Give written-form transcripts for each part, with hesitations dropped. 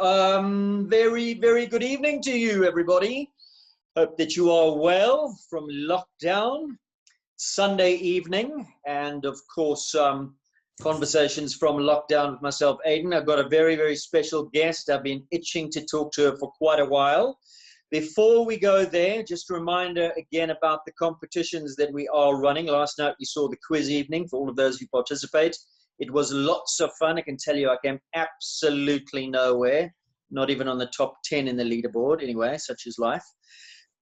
Very, very good evening to you, everybody. Hope that you are well from lockdown, Sunday evening, and of course, conversations from lockdown with myself, Aidan. I've got a very, very special guest. I've been itching to talk to her for quite a while. Before we go there, just a reminder again about the competitions that we are running. Last night we saw the quiz evening for all of those who participate. It was lots of fun. I can tell you I came absolutely nowhere, not even on the top 10 in the leaderboard. Anyway, such is life.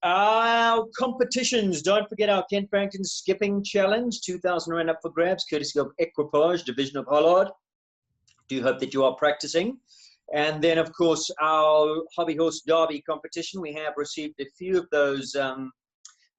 Our competitions, don't forget our Ken Frankton Skipping Challenge, 2,000 Rand up for grabs, courtesy of Equipage, Division of Hollard. Do hope that you are practicing. And then, of course, our Hobby Horse Derby competition. We have received a few of those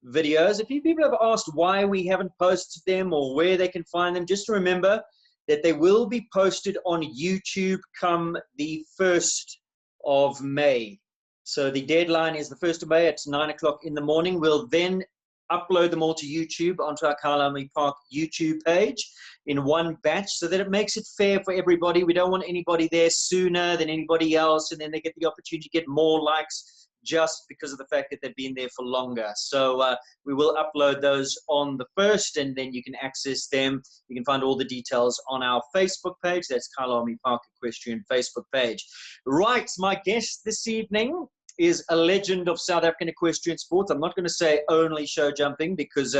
videos. A few people have asked why we haven't posted them or where they can find them. Just remember that they will be posted on YouTube come the 1st of May. So the deadline is the 1st of May at 9 o'clock in the morning. We'll then upload them all to YouTube onto our Kyalami Park YouTube page in one batch so that it makes it fair for everybody. We don't want anybody there sooner than anybody else, and then they get the opportunity to get more likes just because of the fact that they've been there for longer. So we will upload those on the 1st, and then you can access them. You can find all the details on our Facebook page. That's Kyalami Park Equestrian Facebook page. Right, my guest this evening is a legend of South African equestrian sports. I'm not going to say only show jumping because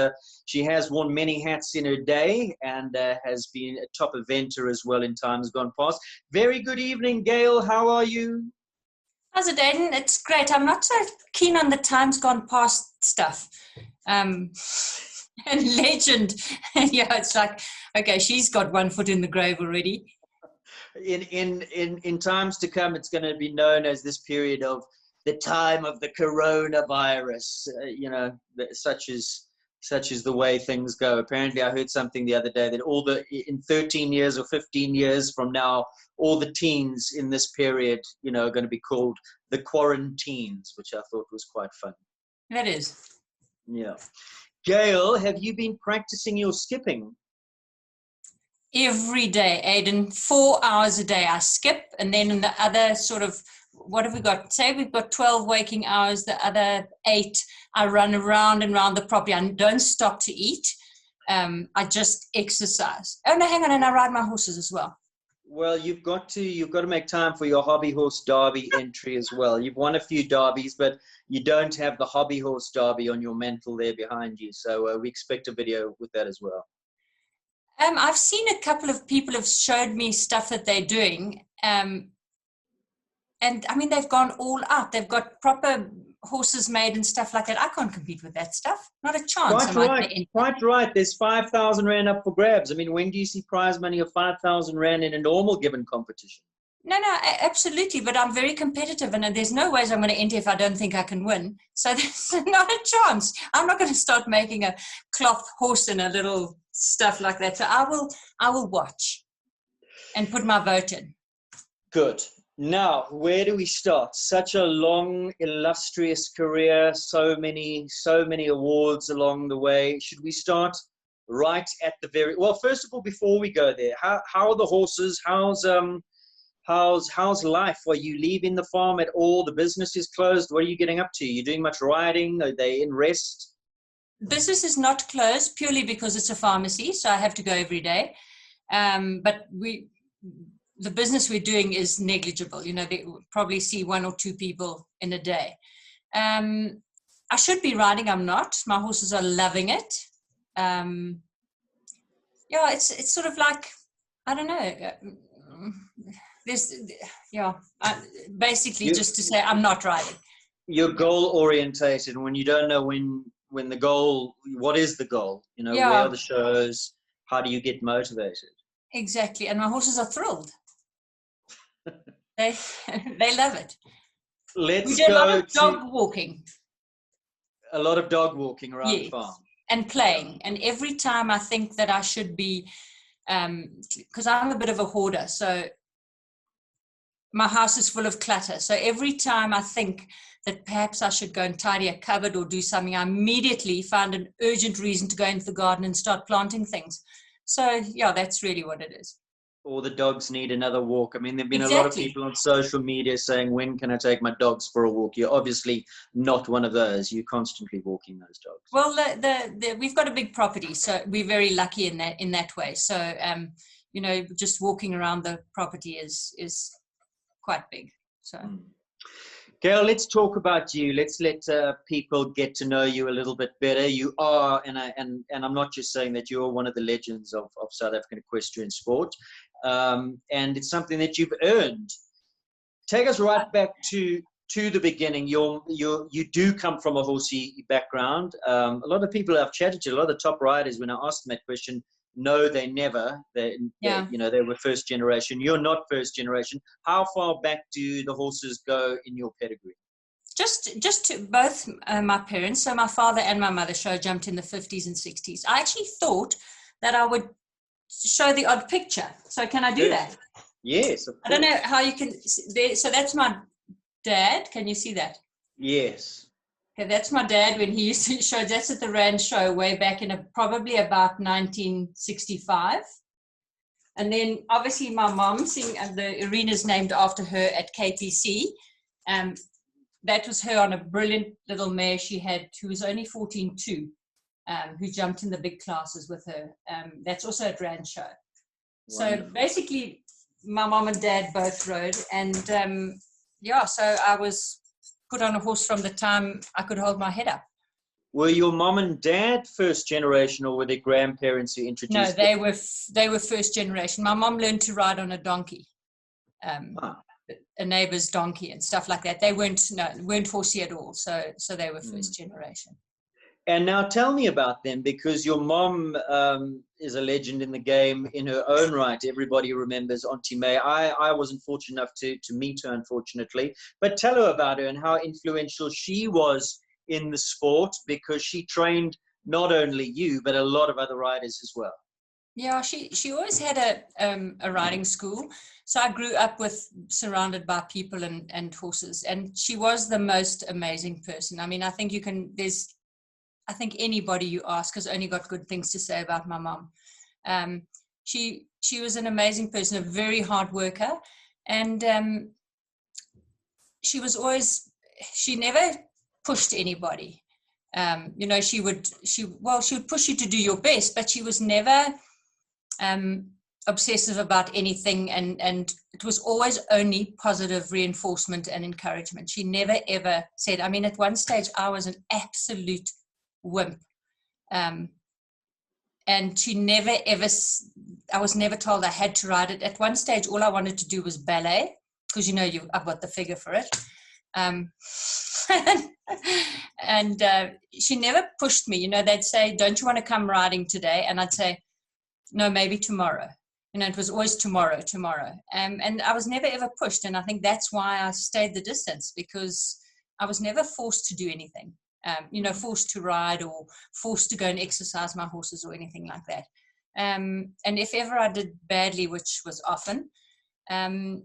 she has worn many hats in her day and has been a top eventer as well in times gone past. Very good evening, Gail. How are you? How's it, Aidan? It's great. I'm not so keen on the times gone past stuff. And legend, yeah, it's like, okay, she's got one foot in the grave already. In times to come, it's going to be known as this period of the time of the coronavirus. You know, such is the way things go. Apparently, I heard something the other day that in 13 years or 15 years from now, all the teens in this period, you know, are going to be called the quarantines, which I thought was quite fun. That is. Yeah. Gail, have you been practicing your skipping? Every day, Aidan, 4 hours a day I skip, and then in the other sort of, what have we got? Say we've got 12 waking hours, the other 8 I run around and around the property. I don't stop to eat. I just exercise. Oh no, hang on, and I ride my horses as well. Well, you've got to make time for your hobby horse derby entry as well. You've won a few derbies, but you don't have the hobby horse derby on your mantle there behind you. So we expect a video with that as well. I've seen a couple of people have showed me stuff that they're doing. And I mean, they've gone all out. They've got proper horses made and stuff like that. I can't compete with that stuff. Not a chance. Quite right. There's 5,000 Rand up for grabs. I mean, when do you see prize money of 5,000 Rand in a normal given competition? No, absolutely. But I'm very competitive, and there's no ways I'm going to enter if I don't think I can win. So there's not a chance. I'm not going to start making a cloth horse and a little stuff like that. So I will watch and put my vote in. Good. Now, where do we start? Such a long, illustrious career, so many awards along the way. Should we start right at the very, well, first of all, before we go there, how are the horses? How's life? Are you leaving the farm at all? The business is closed. What are you getting up to? You doing much riding? Are they in rest? Business is not closed purely because it's a pharmacy, so I have to go every day. But the business we're doing is negligible. You know, they probably see 1 or 2 people in a day. I should be riding. I'm not. My horses are loving it. Yeah, it's sort of like, I don't know. Basically just to say I'm not riding. You're goal orientated. When you don't know when the goal, what is the goal? You know, where are the shows? How do you get motivated? Exactly. And my horses are thrilled. They love it. We do a lot of dog walking. A lot of dog walking around the farm. And playing. And every time I think that I should be, because I'm a bit of a hoarder, so my house is full of clutter. So every time I think that perhaps I should go and tidy a cupboard or do something, I immediately find an urgent reason to go into the garden and start planting things. So yeah, that's really what it is. or the dogs need another walk. I mean, there've been a lot of Exactly. people on social media saying, when can I take my dogs for a walk? You're obviously not one of those. You're constantly walking those dogs. Well, we've got a big property, so we're very lucky in that way. So, you know, just walking around the property is quite big. So. Gail, let's talk about you. Let's let people get to know you a little bit better. You are, and I'm not just saying that you're one of the legends of South African equestrian sport, and it's something that you've earned. Take us right back to the beginning. You do come from a horsey background. A lot of people I've chatted to, a lot of the top riders, when I asked them that question, no, they never. They were first generation. You're not first generation. How far back do the horses go in your pedigree? Just to both my parents, so my father and my mother show jumped in the 50s and 60s. I actually thought that I would show the odd picture. So can I do that? Yes, of course. I don't know how you can. So that's my dad. Can you see that? Yes. Okay, that's my dad when he used to show. That's at the Rand show way back in probably about 1965. And then obviously my mom, seeing the arena's named after her at KPC. That was her on a brilliant little mare she had, who was only 14.2, who jumped in the big classes with her. That's also at Rand show. Wonderful. So basically, my mom and dad both rode, and so I was put on a horse from the time I could hold my head up. Were your mom and dad first generation, or were their grandparents who introduced them? No, they were first generation. My mom learned to ride on a donkey, a neighbor's donkey and stuff like that. They weren't horsey at all, so they were first generation. And now tell me about them, because your mom is a legend in the game in her own right. Everybody remembers Auntie May. I wasn't fortunate enough to meet her, unfortunately. But tell her about her and how influential she was in the sport, because she trained not only you, but a lot of other riders as well. Yeah, she always had a riding school. So I grew up surrounded by people and horses. And she was the most amazing person. I mean, I think I think anybody you ask has only got good things to say about my mom. She was an amazing person, a very hard worker, and she never pushed anybody. She would push you to do your best, but she was never obsessive about anything, and it was always only positive reinforcement and encouragement. She never ever said, I mean, at one stage I was an absolute wimp, and she never ever, I was never told I had to ride it. At one stage all I wanted to do was ballet, because I've got the figure for it, and she never pushed me. They'd say, don't you want to come riding today? And I'd say, no, maybe tomorrow. It was always tomorrow. And I was never ever pushed, and I think that's why I stayed the distance, because I was never forced to do anything. Forced to ride or forced to go and exercise my horses or anything like that. And if ever I did badly, which was often,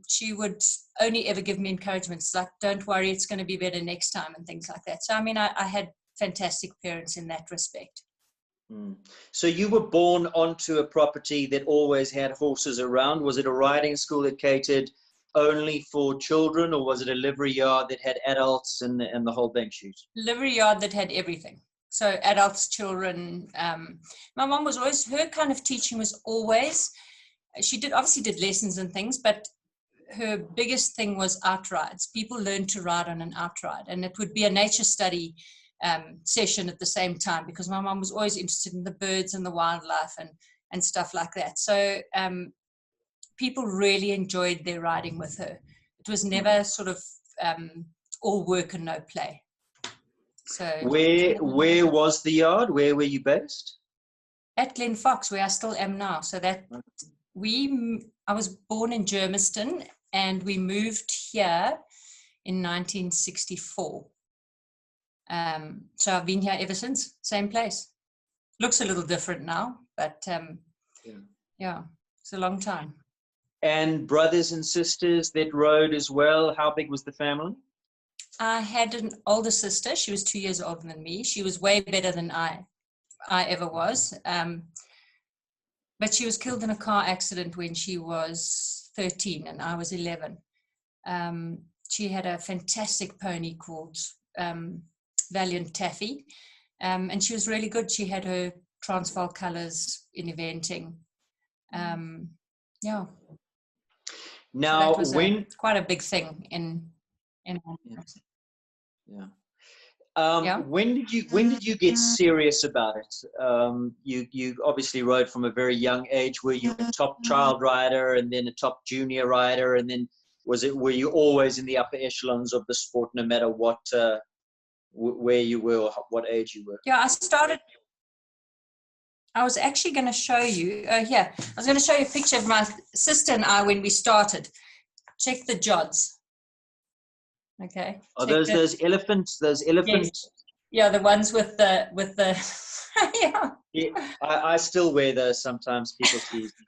she would only ever give me encouragements like, don't worry, it's going to be better next time, and things like that. So, I mean, I had fantastic parents in that respect. So you were born onto a property that always had horses around. Was it a riding school that catered only for children, or was it a livery yard that had adults and the whole bank shoot? Livery yard that had everything. So adults, children. My mom was always, her kind of teaching was always, she obviously did lessons and things, but her biggest thing was outrides. People learned to ride on an outride, and it would be a nature study session at the same time, because my mom was always interested in the birds and the wildlife and stuff like that. So people really enjoyed their riding with her. It was never sort of all work and no play. So where was the yard? Where were you based? At Glen Fox, where I still am now. So that I was born in Germiston, and we moved here in 1964. So I've been here ever since. Same place. Looks a little different now, but yeah, it's a long time. And brothers and sisters that rode as well. How big was the family? I had an older sister. She was 2 years older than me. She was way better than I ever was. But but she was killed in a car accident when she was 13 and I was 11. She had a fantastic pony called Valiant Taffy, and she was really good. She had her Transvaal colours in eventing. Yeah. Now, so when quite a big thing in yeah. When did you get serious about it? You obviously rode from a very young age. Were you a top child rider and then a top junior rider, and then were you always in the upper echelons of the sport, no matter what where you were or what age you were? Yeah, I was actually going to show you. I was going to show you a picture of my sister and I when we started. Check the jods. Okay. Are those elephants? Those elephants? Yes. Yeah, the ones with the yeah. I still wear those sometimes. People tease me.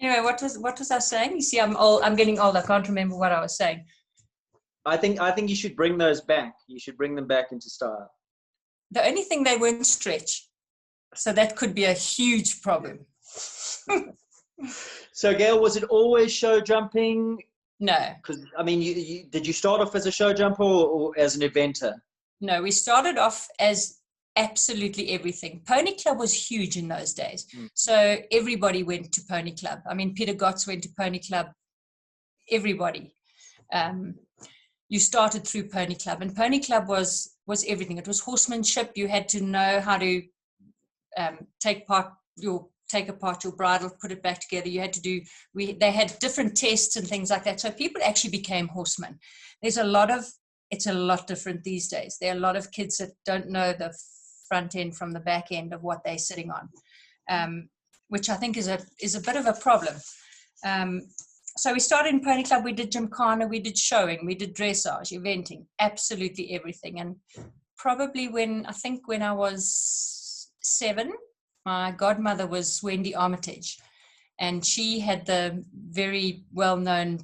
Anyway, what was I saying? You see, I'm old. I'm getting old. I can't remember what I was saying. I think you should bring those back. You should bring them back into style. The only thing, they won't stretch, so that could be a huge problem. So, Gail, was it always show jumping? No. Because, I mean, did you start off as a show jumper or as an eventer? No, we started off as absolutely everything. Pony Club was huge in those days. So everybody went to Pony Club. I mean, Peter Gotts went to Pony Club. Everybody. You started through Pony Club, and Pony Club was everything. It was horsemanship. You had to know how to take apart your bridle, put it back together. You had to do, they had different tests and things like that. So people actually became horsemen. It's a lot different these days. There are a lot of kids that don't know the front end from the back end of what they're sitting on, which I think is a bit of a problem. So we started in Pony Club. We did gymkhana, we did showing, we did dressage, eventing, absolutely everything. And probably when I was 7, my godmother was Wendy Armitage, and she had the very well-known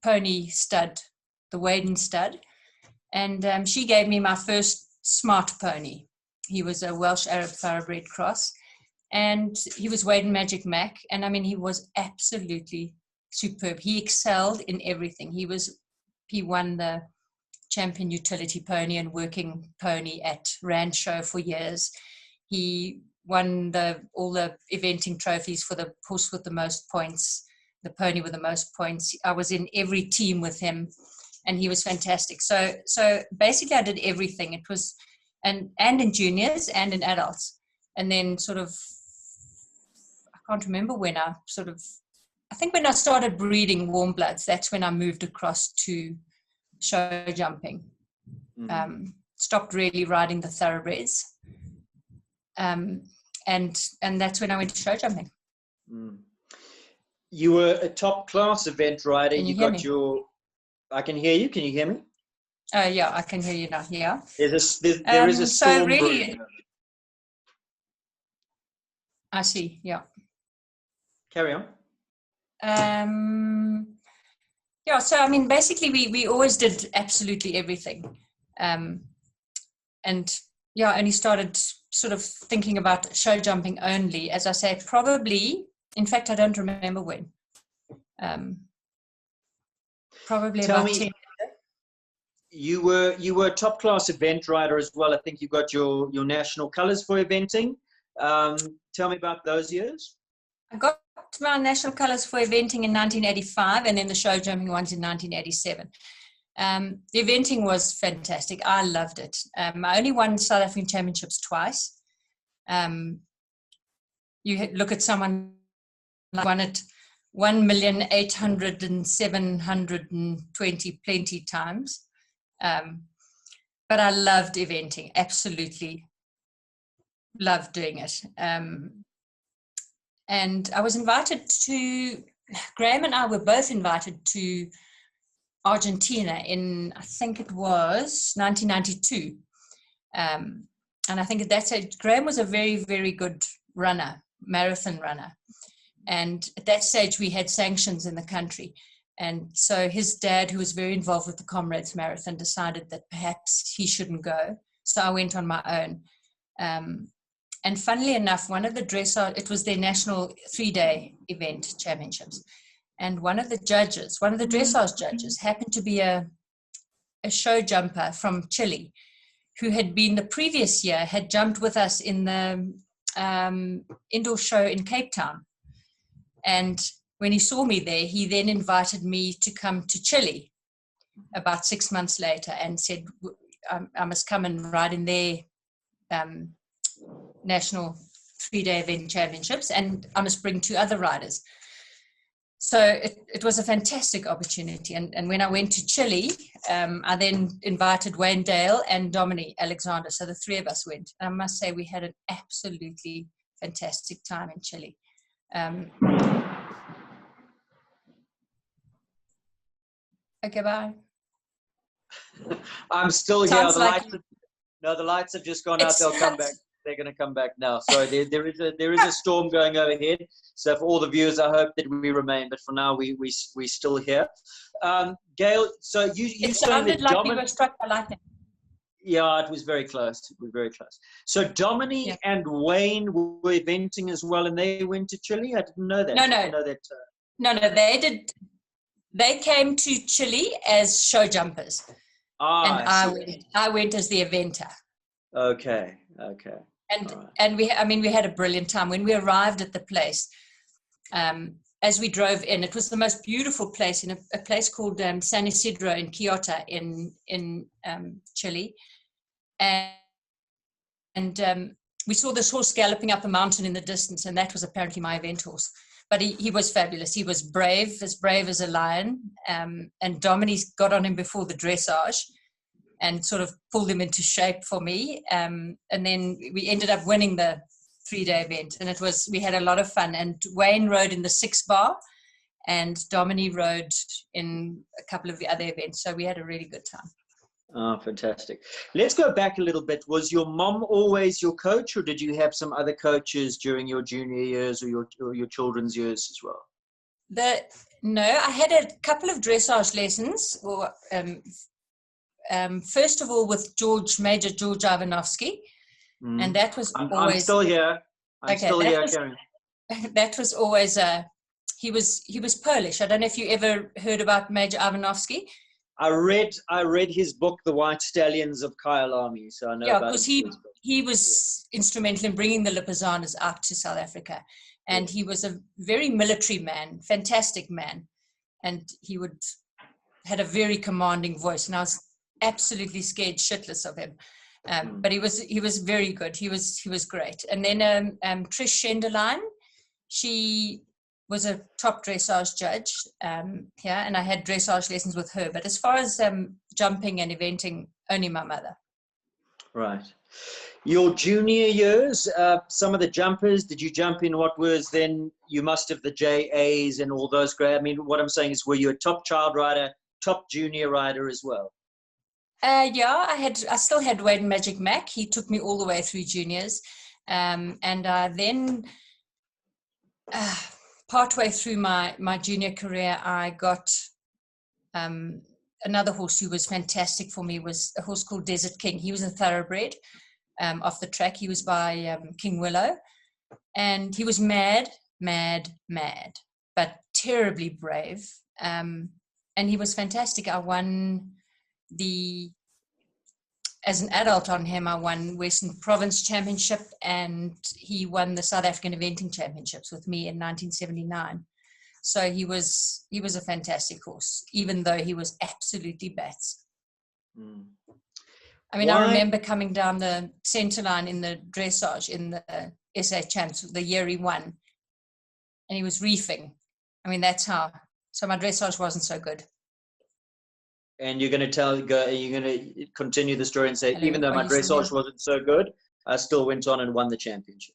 pony stud, the Waden stud, and she gave me my first smart pony. He was a Welsh Arab thoroughbred cross, and he was Waden Magic Mac, and I mean, he was absolutely superb. He excelled in everything. He won the champion utility pony and working pony at Rand Show for years. He won all the eventing trophies for the horse with the most points, the pony with the most points. I was in every team with him, and he was fantastic. So basically I did everything. It was, and in juniors and in adults. And then sort of, I can't remember when I think when I started breeding warm bloods, that's when I moved across to show jumping. Stopped really riding the thoroughbreds. And that's when I went to show jumping. You were a top class event rider. Can you got hear me? your. I can hear you. Can you hear me? Yeah, I can hear you now. Yeah. There is a storm so really, brewing. I see. Yeah. Carry on. Yeah. So I mean, basically, we always did absolutely everything, and yeah, only started sort of thinking about show jumping only, as I say, probably. In fact, I don't remember when. Probably Tell about me, 10. You were a top class event rider as well. I think you got your national colours for eventing. Tell me about those years. I got my national colours for eventing in 1985, and then the show jumping ones in 1987. The eventing was fantastic. I loved it. I only won South African Championships twice. You look at someone like won it 1,800,720 plenty times. But I loved eventing, absolutely loved doing it. And I was invited to, Graham and I were both invited to Argentina in, I think it was 1992. And I think at that stage, Graham was a very, very good runner, marathon runner. And at that stage, we had sanctions in the country. And so his dad, who was very involved with the Comrades Marathon, decided that perhaps he shouldn't go. So I went on my own. And funnily enough, one of the dressage, it was their national 3-day event championships. And one of the dressage judges happened to be a show jumper from Chile, who had been the previous year, had jumped with us in the indoor show in Cape Town. And when he saw me there, he then invited me to come to Chile about 6 months later and said, I must come and ride in their national 3-day event championships, and I must bring 2 other riders. So it was a fantastic opportunity. And when I went to Chile, I then invited Wayne Dale and Dominique Alexander. So the 3 of us went. And I must say we had an absolutely fantastic time in Chile. Okay, bye. I'm still here. The lights have just gone out. They'll come back. They're going to come back now. Sorry, there is a storm going overhead. So for all the viewers, I hope that we remain. But for now, we still here. Gail, so you sounded like you were struck by lightning. Yeah, it was very close. It was very close. So Dominique and Wayne were eventing as well, and they went to Chile. I didn't know that. No, they did. They came to Chile as show jumpers, and I went as the eventer. Okay. And we had a brilliant time when we arrived at the place. As we drove in, it was the most beautiful place in a place called San Isidro in Quillota in Chile, and we saw this horse galloping up a mountain in the distance, and that was apparently my event horse. But he was fabulous. He was brave as a lion, and Dominique got on him before the dressage and sort of pulled him into shape for me. And then we ended up winning the 3-day event, and we had a lot of fun. And Wayne rode in the 6 bar, and Dominique rode in a couple of the other events. So we had a really good time. Oh, fantastic. Let's go back a little bit. Was your mom always your coach, or did you have some other coaches during your junior years or your children's years as well? No, I had a couple of dressage lessons. First of all, with Major George Ivanovsky, and that was always. I'm still here. Karen. That was always he was Polish. I don't know if you ever heard about Major Ivanovsky. I read his book, The White Stallions of Kyalami, so I know. Yeah, because he was instrumental in bringing the Lipizzaners out to South Africa, and he was a very military man, fantastic man, and he had a very commanding voice, and I was absolutely scared shitless of him. But he was very good. He was great. And then Trish Schenderlein, she was a top dressage judge here, and I had dressage lessons with her. But as far as jumping and eventing, only my mother. Right. Your junior years, some of the jumpers, did you jump in what was then, you must have the JAs and all those grades? I mean, what I'm saying is, were you a top child rider, top junior rider as well? Yeah, I still had Wayne Magic Mac. He took me all the way through juniors. And then partway through my junior career, I got another horse who was fantastic for me, was a horse called Desert King. He was a thoroughbred off the track. He was by King Willow. And he was mad, but terribly brave. And he was fantastic. I won as an adult on him, I won Western Province Championship, and he won the South African Eventing Championships with me in 1979. So he was a fantastic horse, even though he was absolutely bats. I mean, I remember coming down the centre line in the dressage in the SA Champs the year he won, and he was reefing. I mean, that's how. So my dressage wasn't so good. And you're going to continue the story and say, even though my dressage wasn't so good, I still went on and won the championship.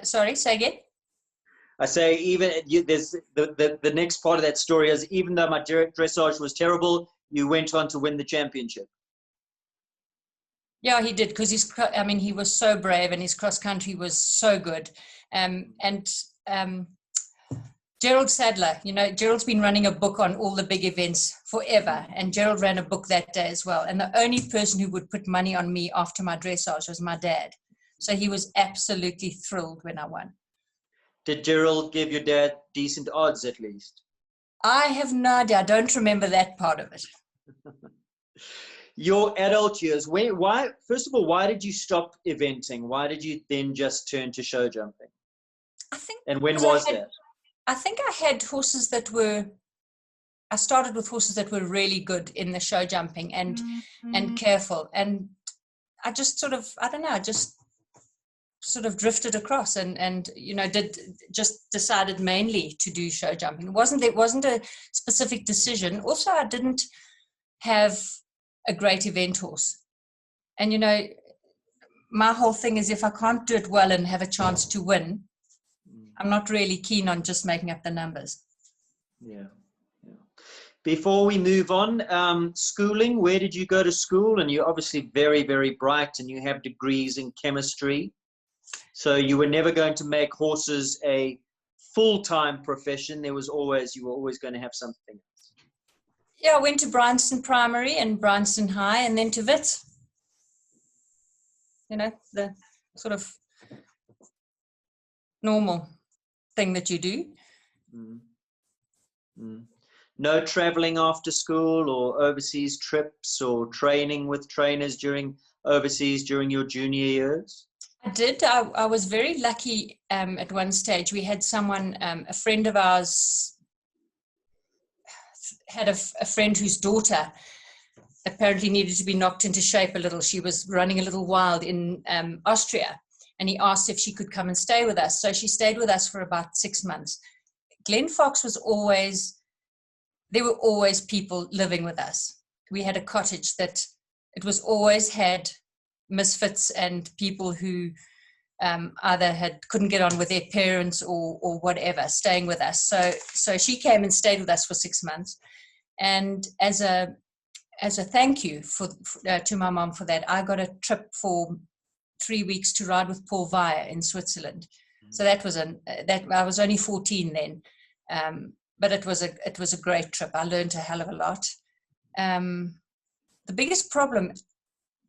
Sorry, say again? I say there's the next part of that story is, even though my dressage was terrible, you went on to win the championship. Yeah, he did, because he was so brave, and his cross country was so good. Gerald Sadler, Gerald's been running a book on all the big events forever, and Gerald ran a book that day as well. And the only person who would put money on me after my dressage was my dad. So he was absolutely thrilled when I won. Did Gerald give your dad decent odds at least? I have no idea. I don't remember that part of it. Your adult years, first of all, why did you stop eventing? Why did you then just turn to show jumping? And when was that? I think I had horses I started with horses that were really good in the show jumping and careful. And I just sort of, I don't know, just sort of drifted across and decided mainly to do show jumping. It wasn't a specific decision. Also, I didn't have a great event horse. And, my whole thing is if I can't do it well and have a chance to win, I'm not really keen on just making up the numbers. Yeah. Before we move on, schooling, where did you go to school? And you're obviously very, very bright and you have degrees in chemistry. So you were never going to make horses a full-time profession. You were always going to have something else. Yeah, I went to Bryanston Primary and Bryanston High and then to Wits. The sort of normal thing that you do. No traveling after school or overseas trips or training with trainers overseas during your junior years? I did. I was very lucky at one stage. We had someone, a friend of ours, had a friend whose daughter apparently needed to be knocked into shape a little. She was running a little wild in Austria, and he asked if she could come and stay with us. So she stayed with us for about 6 months. Glen Fox there were always people living with us. We had a cottage that it was always had misfits and people who either couldn't get on with their parents or whatever, staying with us. So she came and stayed with us for 6 months. And as a thank you to my mom for that, I got a trip for 3 weeks to ride with Paul Weyer in Switzerland. So that was I was only 14 then, but it was a great trip. I learned a hell of a lot. The biggest problem,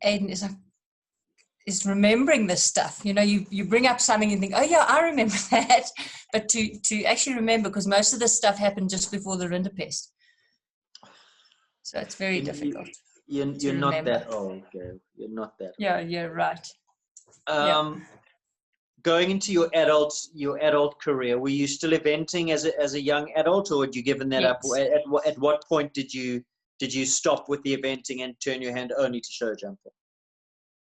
Aidan, is remembering this stuff. You bring up something and think, oh yeah, I remember that, but to actually remember, because most of this stuff happened just before the Rinderpest. So it's very difficult. You're not that old, Gail. You're not that old. Yeah, you're right. Going into your adult career, were you still eventing as a young adult, or had you given that up? At what point did you stop with the eventing and turn your hand only to show jumping?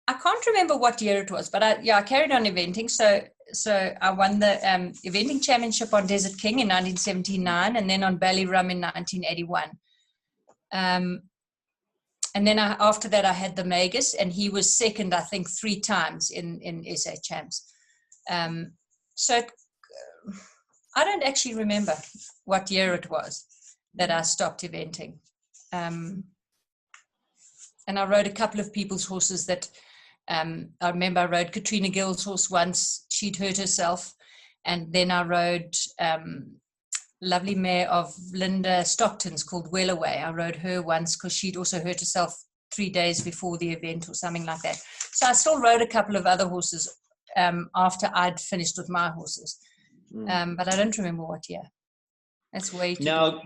I can't remember what year it was, but I carried on eventing. So I won the eventing championship on Desert King in 1979, and then on Ballyrum in 1981. And then after that, I had the Magus, and he was second, I think, 3 times in SA Champs. So I don't actually remember what year it was that I stopped eventing. And I rode a couple of people's horses that I remember I rode Katrina Gill's horse once. She'd hurt herself. And then I rode lovely mare of Linda Stockton's called Wellaway. I rode her once because she'd also hurt herself 3 days before the event or something like that. So I still rode a couple of other horses after I'd finished with my horses. But I don't remember what year. That's way too Now,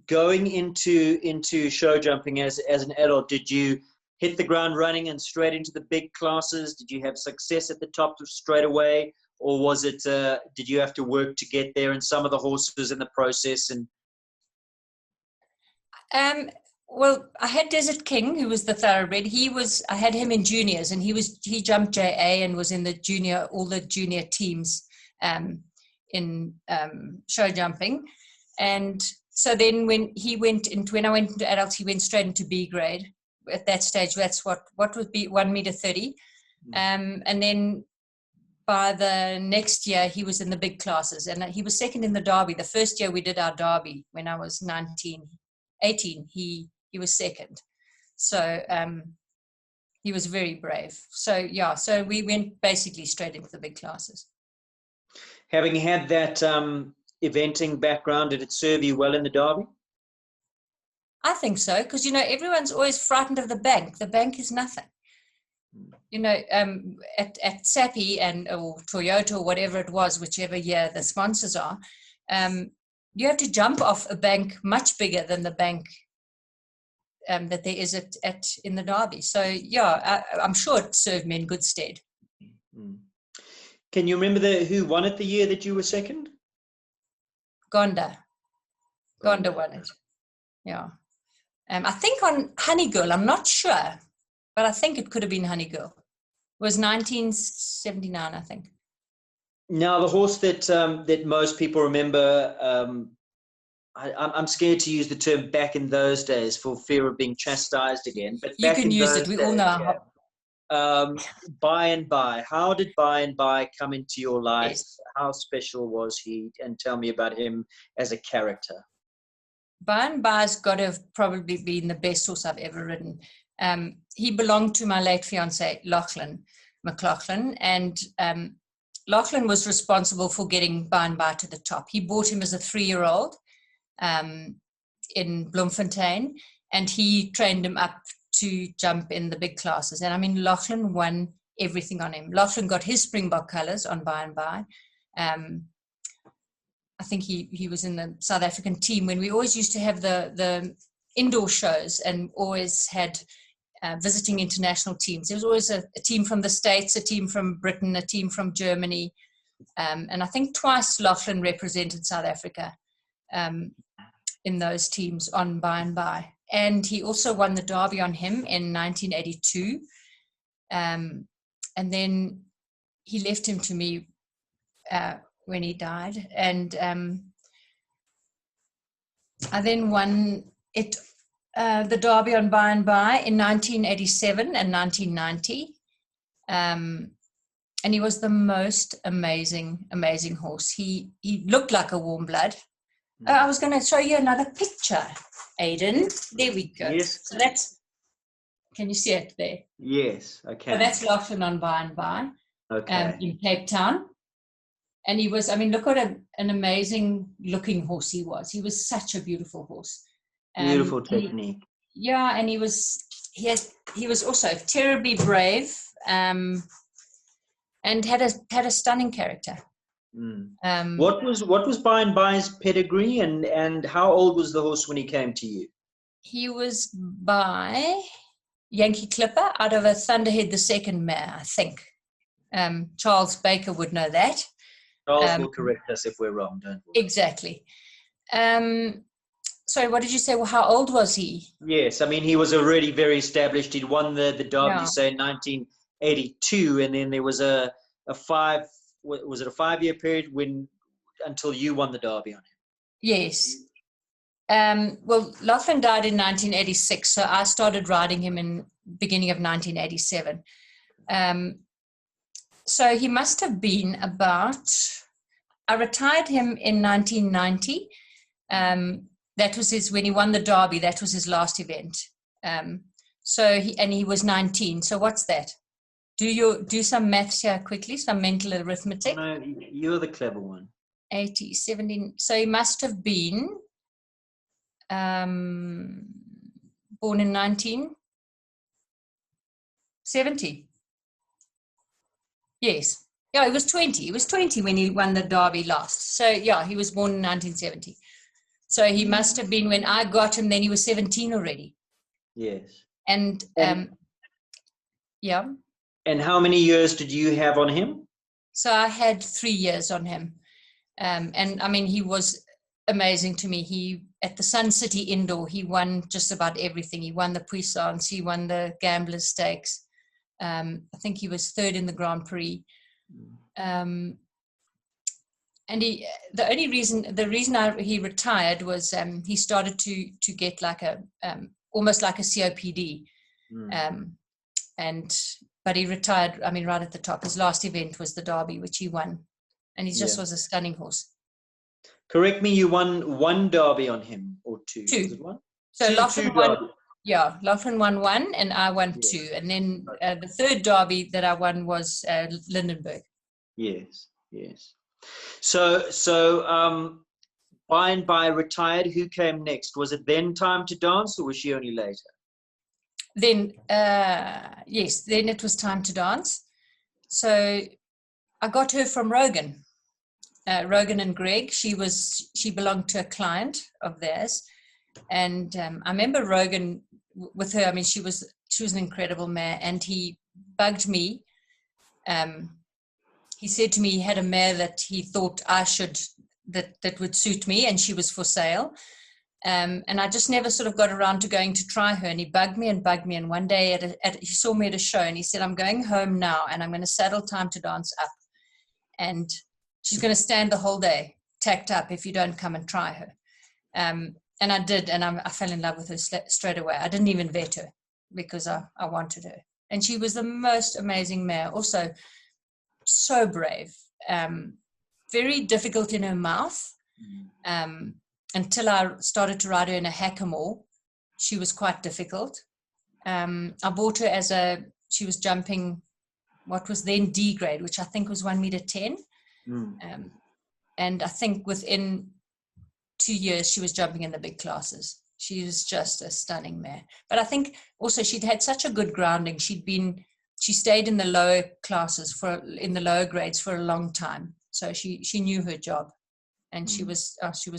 going into show jumping as an adult, did you hit the ground running and straight into the big classes? Did you have success at the top straight away? Or was it, did you have to work to get there and some of the horses in the process? Well, I had Desert King, who was the thoroughbred. I had him in juniors, and he jumped JA and was in all the junior teams in show jumping. And so then when I went into adults, he went straight into B grade. At that stage, that's what would be 1.30 meters. And then by the next year, he was in the big classes, and he was second in the Derby. The first year we did our Derby, when I was 18, he was second. So he was very brave. So we went basically straight into the big classes. Having had that eventing background, did it serve you well in the Derby? I think so, because, you know, everyone's always frightened of the bank. The bank is nothing. You know, at Sappi or Toyota or whatever it was, whichever year the sponsors are, you have to jump off a bank much bigger than the bank that there is in the Derby. So, yeah, I'm sure it served me in good stead. Can you remember who won it the year that you were second? Gonda won it. Yeah. I think on Honey Girl, I'm not sure, but I think it could have been Honey Girl. It was 1979, I think. Now, the horse that most people remember, I'm scared to use the term back in those days for fear of being chastised again. But you can use it. We all know. By and By. How did By and By come into your life? Yes. How special was he? And tell me about him as a character. By and By's got to have probably been the best horse I've ever ridden. He belonged to my late fiance, Lachlan McLaughlin, and Lachlan was responsible for getting By and By to the top. He bought him as a 3-year-old in Bloemfontein, and he trained him up to jump in the big classes. And I mean, Lachlan won everything on him. Lachlan got his Springbok colours on By and By. I think he was in the South African team when we always used to have the indoor shows and always had visiting international teams. There was always a team from the States, a team from Britain, a team from Germany. And I think twice Lachlan represented South Africa in those teams on By and By. And he also won the Derby on him in 1982. And then he left him to me when he died. And I then won the Derby on By and By in 1987 and 1990. And he was the most amazing horse. He looked like a warm blood. I was going to show you another picture, Aidan. There we go. Yes. So can you see it there? Yes, I can. So that's Lachlan on By and By in Cape Town. And he was, I mean, look what an amazing looking horse he was. He was such a beautiful horse. Beautiful technique. And he was also terribly brave and had a stunning character. What was By and By's pedigree, and how old was the horse when he came to you? He was by Yankee Clipper out of a Thunderhead II mare, I think. Charles Baker would know that. Charles will correct us if we're wrong, don't we? Exactly. Sorry, what did you say? Well, how old was he? Yes, I mean, he was already very established. He'd won the Derby, say, in 1982, and then there was a 5-year period until you won the Derby on him? Yes. Well, Lachlan died in 1986, so I started riding him in beginning of 1987. So he must have been I retired him in 1990. That was when he won the Derby. That was his last event. He was 19. So what's that? Do some maths here quickly, some mental arithmetic. No, you're the clever one. 80, 17. So he must have been born in 1970. Yes. Yeah, he was 20. He was 20 when he won the Derby last. So, yeah, he was born in 1970. So he must have been, when I got him, then he was 17 already. Yes. And yeah. And how many years did you have on him? So I had 3 years on him. And I mean, he was amazing to me. At the Sun City Indoor, he won just about everything. He won the Puissance, he won the Gamblers Stakes. I think he was third in the Grand Prix. And the reason he retired was he started to get like almost like a COPD. But he retired, I mean, right at the top. His last event was the Derby, which he won. And he just was a stunning horse. Correct me, you won one Derby on him, or two? Two. Was it one? So Lachlan won. Yeah, Lachlan won one, and I won two. And then the third Derby that I won was Lindenberg. Yes. So by and by retired, who came next? Was it then Time to Dance, or was she only later? Then, yes, then it was Time to Dance. So I got her from Rogan. Rogan and Greg. She belonged to a client of theirs, and I remember Rogan with her. I mean, she was an incredible mare, and he bugged me. He said to me he had a mare that he thought that would suit me, and she was for sale. And I just never sort of got around to going to try her, and he bugged me. And one day he saw me at a show, and he said, "I'm going home now, and I'm going to saddle Time to Dance up, and she's going to stand the whole day tacked up if you don't come and try her." And I did, and I fell in love with her straight away. I didn't even vet her because I wanted her. And she was the most amazing mare. Also, so brave. Very difficult in her mouth. Until I started to ride her in a hackamore, she was quite difficult. I bought her she was jumping what was then D grade, which I think was 1.10 meters. And I think within 2 years, she was jumping in the big classes. She was just a stunning mare. But I think also she'd had such a good grounding. She stayed in the lower classes in the lower grades for a long time. So she knew her job, and she was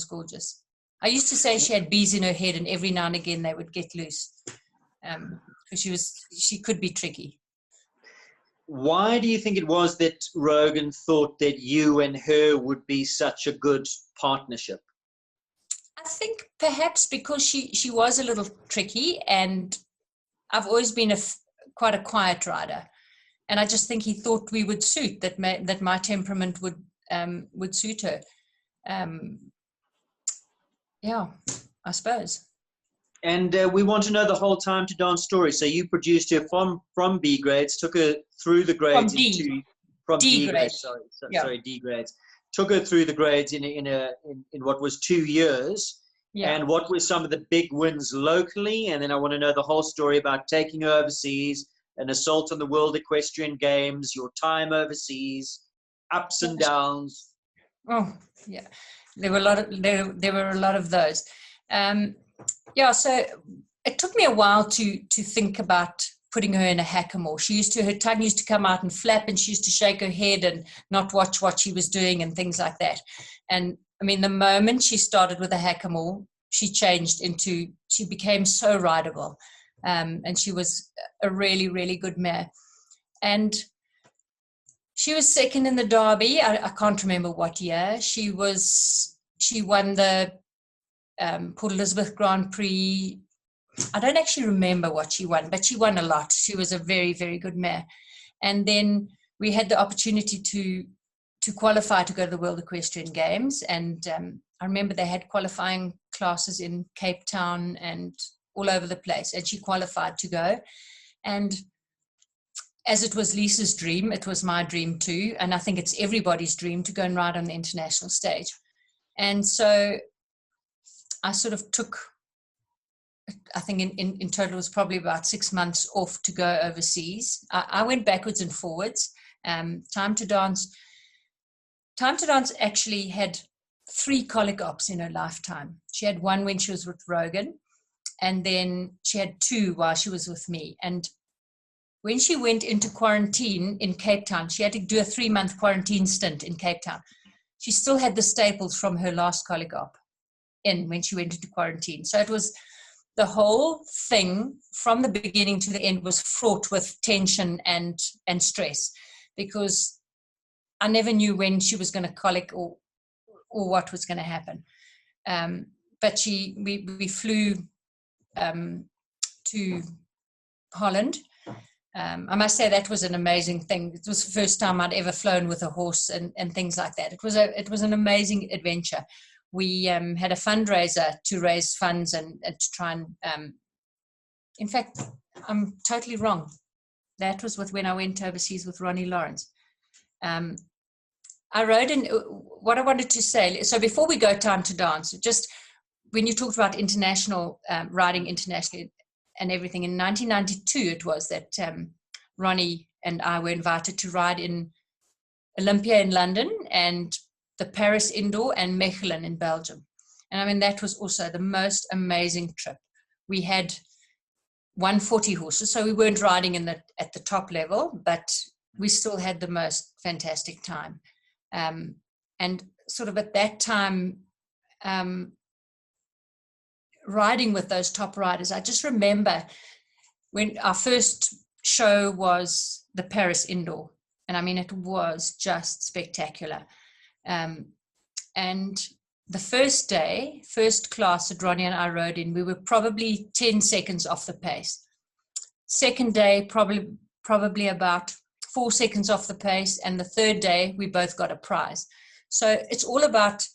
gorgeous. I used to say she had bees in her head, and every now and again they would get loose, because she could be tricky. Why do you think it was that Rogan thought that you and her would be such a good partnership? I think perhaps because she was a little tricky, and I've always been quite a quiet rider, and I just think he thought we would suit that my temperament would suit her. Yeah, I suppose. And we want to know the whole Time to Dance story. So you produced her from B grades, took her through the grades from D grades. Sorry, D grades. Took her through the grades in what was 2 years. Yeah. And what were some of the big wins locally? And then I want to know the whole story about taking her overseas, an assault on the World Equestrian Games, your time overseas, ups and downs. Oh, yeah. There were a lot of those. So it took me a while to think about putting her in a hackamore. Her tongue used to come out and flap, and she used to shake her head and not watch what she was doing and things like that. And I mean, the moment she started with a hackamore, she became so rideable. And she was a really, really good mare. And she was second in the Derby. I can't remember what year. She won the Port Elizabeth Grand Prix. I don't actually remember what she won, but she won a lot. She was a very, very good mare. And then we had the opportunity to qualify to go to the World Equestrian Games. And I remember they had qualifying classes in Cape Town and all over the place. And she qualified to go. And as it was Lisa's dream, it was my dream too. And I think it's everybody's dream to go and ride on the international stage. And so I sort of took, I think in total it was probably about 6 months off to go overseas. I went backwards and forwards. Time to Dance actually had 3 colic ops in her lifetime. She had one when she was with Rogan, and then she had 2 while she was with me. And when she went into quarantine in Cape Town, she had to do a 3-month quarantine stint in Cape Town. She still had the staples from her last colic op when she went into quarantine. So it was the whole thing from the beginning to the end was fraught with tension and stress, because I never knew when she was going to colic or what was going to happen. But we flew to Holland. I must say that was an amazing thing. It was the first time I'd ever flown with a horse and things like that. It was an amazing adventure. We had a fundraiser to raise funds and to try and, in fact, I'm totally wrong. That was when I went overseas with Ronnie Lawrence. I rode in, what I wanted to say, so before we go Time to Dance, just when you talked about international, riding internationally and everything, in 1992 it was that Ronnie and I were invited to ride in Olympia in London and the Paris Indoor and Mechelen in Belgium. And I mean, that was also the most amazing trip. We had 140 horses, so we weren't riding at the top level, but we still had the most fantastic time. And sort of at that time, riding with those top riders, I just remember when our first show was the Paris Indoor, and I mean, it was just spectacular. And the first day, first class that Ronnie and I rode in, we were probably 10 seconds off the pace. Second day, probably about 4 seconds off the pace. And the third day, we both got a prize. So it's all about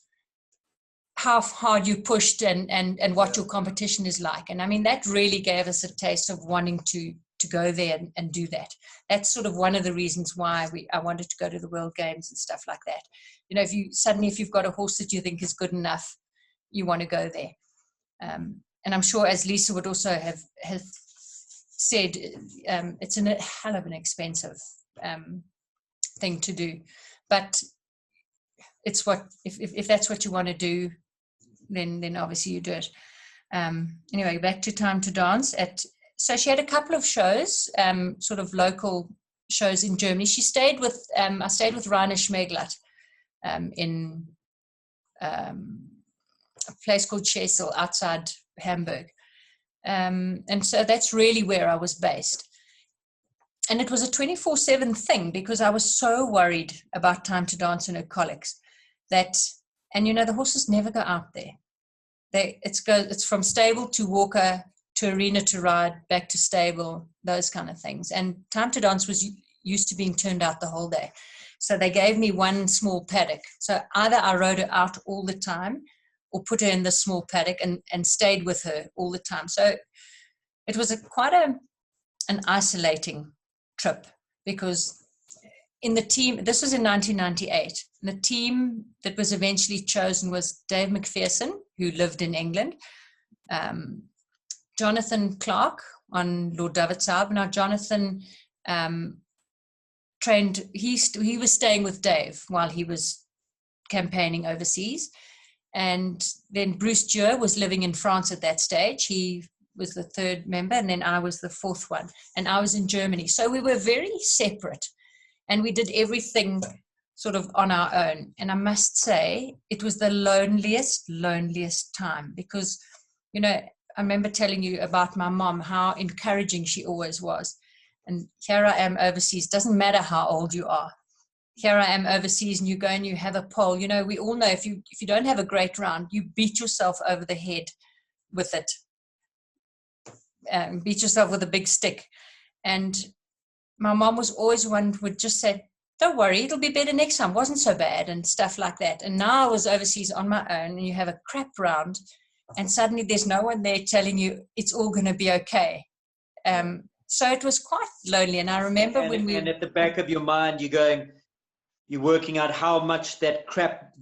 how hard you pushed and what your competition is like. And I mean, that really gave us a taste of wanting to go there and do that. That's sort of one of the reasons why I wanted to go to the World Games and stuff like that. You know, if you've got a horse that you think is good enough, you want to go there. And I'm sure, as Lisa would also have said, it's a hell of an expensive thing to do. But it's if that's what you want to do, then obviously you do it. Anyway, back to Time to Dance. So she had a couple of shows, sort of local shows in Germany. I stayed with Rainer Schmeglat in a place called Schesel outside Hamburg. And so that's really where I was based. And it was a 24/7 thing because I was so worried about Time to Dance and her colics and you know, the horses never go out there. It's from stable to walker to arena to ride, back to stable, those kind of things. And Time to Dance was used to being turned out the whole day. So they gave me one small paddock. So either I rode her out all the time or put her in the small paddock and stayed with her all the time. So it was quite an isolating trip because in the team, this was in 1998, the team that was eventually chosen was Dave McPherson, who lived in England, Jonathan Clark on Lord Davidsab. Now, Jonathan trained, he was staying with Dave while he was campaigning overseas. And then Bruce Dure was living in France at that stage. He was the third member, and then I was the fourth one. And I was in Germany. So we were very separate, and we did everything sort of on our own. And I must say, it was the loneliest time because, you know, I remember telling you about my mom, how encouraging she always was. And here I am overseas. Doesn't matter how old you are. Here I am overseas and you go and you have a pole. You know, we all know if you don't have a great round, you beat yourself over the head with it. Beat yourself with a big stick. And my mom was always one who would just say, don't worry, it'll be better next time. Wasn't so bad and stuff like that. And now I was overseas on my own and you have a crap round and suddenly there's no one there telling you it's all going to be okay. So it was quite lonely. And I remember and at the back of your mind, you're working out how much that crap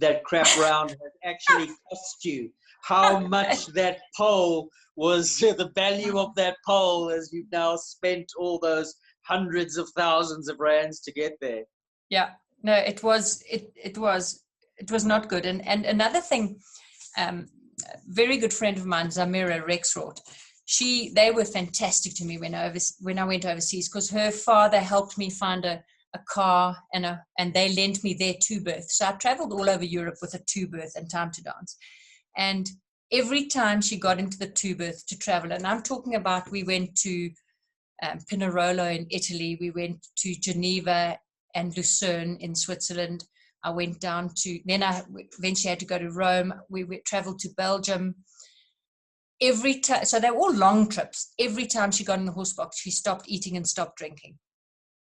round has actually cost you. How much that pole was, the value of that pole as you've now spent all those hundreds of thousands of rands to get there. Yeah, no, it was not good. And another thing, very good friend of mine, Zamira Rexroth, they were fantastic to me when I went overseas because her father helped me find a car and they lent me their two-berth. So I traveled all over Europe with a two-berth and Time to Dance. And every time she got into the two-berth to travel, and I'm talking about we went to Pinerolo in Italy, we went to Geneva and Lucerne in Switzerland. I went down then I eventually had to go to Rome. We traveled to Belgium. Every time, so they were all long trips. Every time she got in the horse box, she stopped eating and stopped drinking.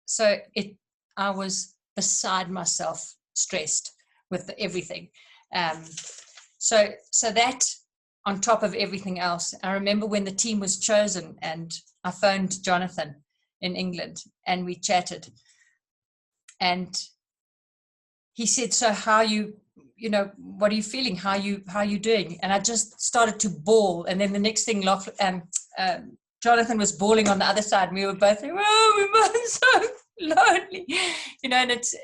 So I was beside myself, stressed with everything. So that on top of everything else, I remember when the team was chosen and I phoned Jonathan in England and we chatted. And he said, so how what are you feeling? How are you doing? And I just started to bawl. And then the next thing, Jonathan was bawling on the other side. And we were both like, oh, we were so lonely. And it's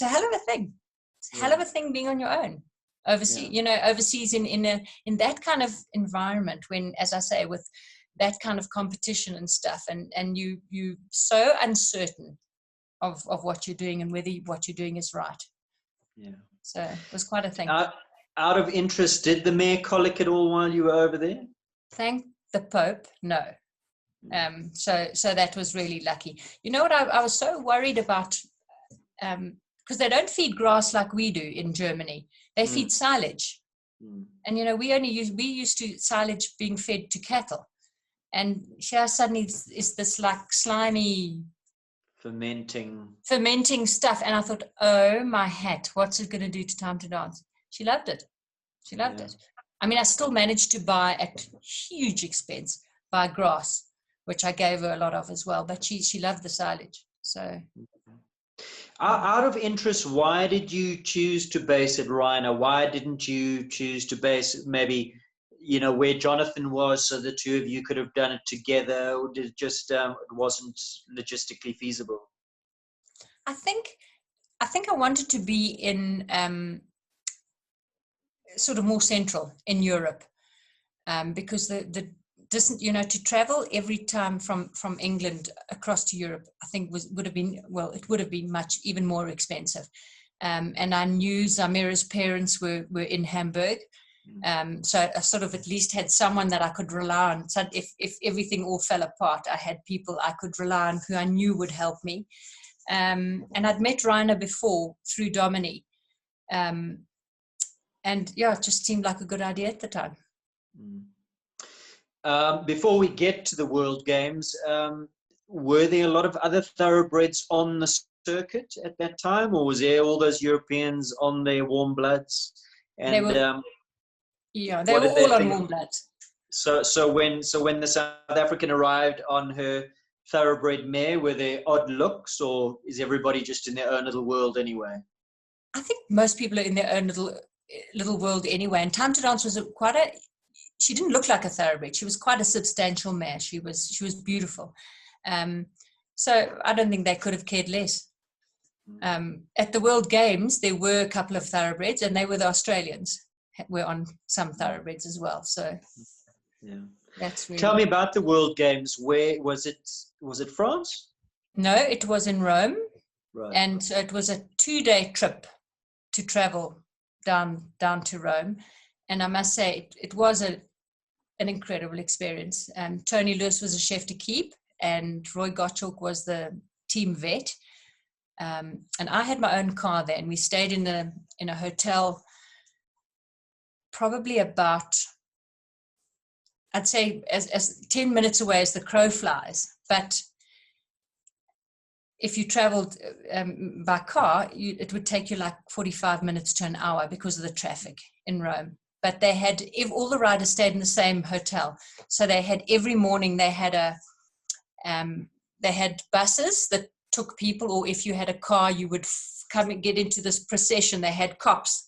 a hell of a thing. It's a hell of a thing being on your own. overseas, overseas in that kind of environment, when, as I say, with that kind of competition and stuff, and you so uncertain of what you're doing and whether what you're doing is right. Yeah. So it was quite a thing. Out of interest, did the mare colic at all while you were over there? Thank the Pope, no. So that was really lucky. You know what, I was so worried about, because they don't feed grass like we do in Germany. They feed silage. And we used to silage being fed to cattle, and here suddenly is this like slimy fermenting stuff. And I thought, oh my hat, what's it going to do to Time to Dance? She loved it. It. I mean, I still managed to buy at huge expense, buy grass, which I gave her a lot of as well, but she loved the silage. So out of interest, why did you choose to base at Rhino? Why didn't you choose to base it maybe, where Jonathan was, so the two of you could have done it together, or did it just it wasn't logistically feasible? I think I wanted to be in sort of more central in Europe, because the distance, to travel every time from England across to Europe, I think would have been much even more expensive. And I knew Zamira's parents were in Hamburg. So I sort of at least had someone that I could rely on. So if everything all fell apart, I had people I could rely on who I knew would help me. And I'd met Rainer before through Domini. And yeah, it just seemed like a good idea at the time. Before we get to the World Games, were there a lot of other thoroughbreds on the circuit at that time, or was there all those Europeans on their warm bloods? And they were all on warm bloods. So when the South African arrived on her thoroughbred mare, were there odd looks, or is everybody just in their own little world anyway? I think most people are in their own little world anyway. And Time to Dance was she didn't look like a thoroughbred. She was quite a substantial mare. She was beautiful. So I don't think they could have cared less. At the World Games, there were a couple of thoroughbreds, and they were the Australians. Were on some thoroughbreds as well. So yeah, that's really. Tell me about the World Games. Where was it? Was it France? No, it was in Rome. Right. And so it was a 2-day trip to travel down to Rome. And I must say, it was an incredible experience. Tony Lewis was a chef de keep, and Roy Gottschalk was the team vet. And I had my own car there, and we stayed in a hotel, probably about, I'd say, as 10 minutes away as the crow flies. But if you traveled by car, it would take you like 45 minutes to an hour because of the traffic in Rome. But they had, all the riders stayed in the same hotel. So they had, every morning they had they had buses that took people, or if you had a car, you would come and get into this procession. They had cops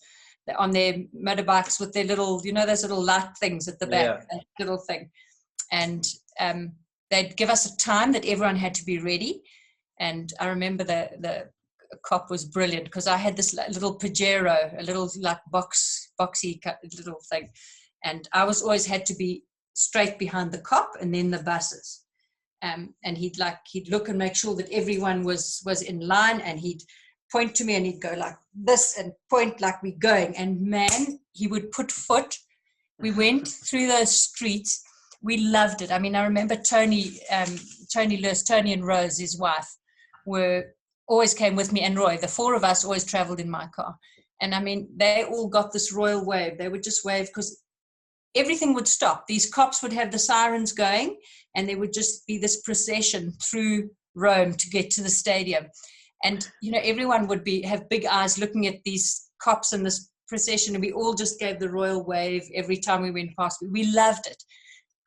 on their motorbikes with their little, those little light things at the back, that little thing. And they'd give us a time that everyone had to be ready. And I remember the cop was brilliant, because I had this little Pajero, a little like boxy little thing. And I always had to be straight behind the cop and then the buses. And he'd look and make sure that everyone was in line, and he'd point to me and he'd go like this and point like we're going. And man, he would put foot. We went through those streets. We loved it. I mean, I remember Tony Lewis, Tony and Rose, his wife, always came with me, and Roy. The four of us always traveled in my car. And I mean, they all got this royal wave. They would just wave because everything would stop. These cops would have the sirens going, and there would just be this procession through Rome to get to the stadium. And, everyone would have big eyes looking at these cops in this procession, and we all just gave the royal wave every time we went past. We loved it.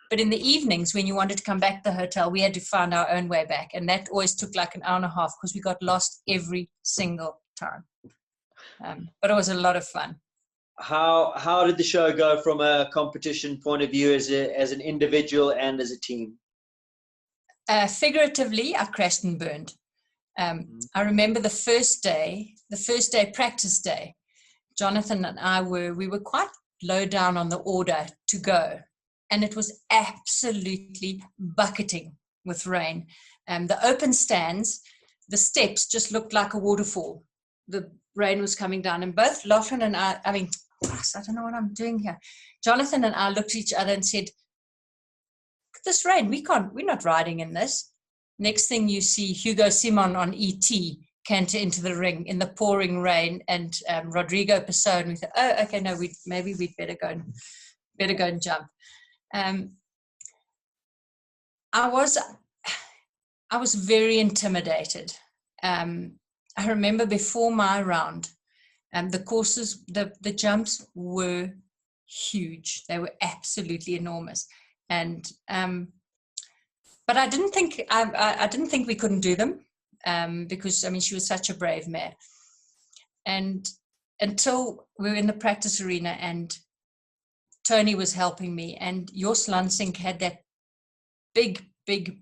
But in the evenings, when you wanted to come back to the hotel, we had to find our own way back. And that always took like an hour and a half, because we got lost every single time. But it was a lot of fun. How did the show go from a competition point of view, as an individual and as a team? Figuratively, I crashed and burned. I remember the first day, practice day, Jonathan and I we were quite low down on the order to go, and it was absolutely bucketing with rain. The open stands, the steps just looked like a waterfall. The rain was coming down, and both Lachlan and I don't know what I'm doing here. Jonathan and I looked at each other and said, "Look at this rain, we're not riding in this." Next thing you see Hugo Simon on ET canter into the ring in the pouring rain, and Rodrigo Pessoa, and we thought, oh, okay, no, maybe we'd better go and jump. I was very intimidated. I remember before my round, the courses, the jumps were huge. They were absolutely enormous, and but I didn't think we couldn't do them, because I mean she was such a brave mare. And until we were in the practice arena, and Tony was helping me, and Jos Lansing had that big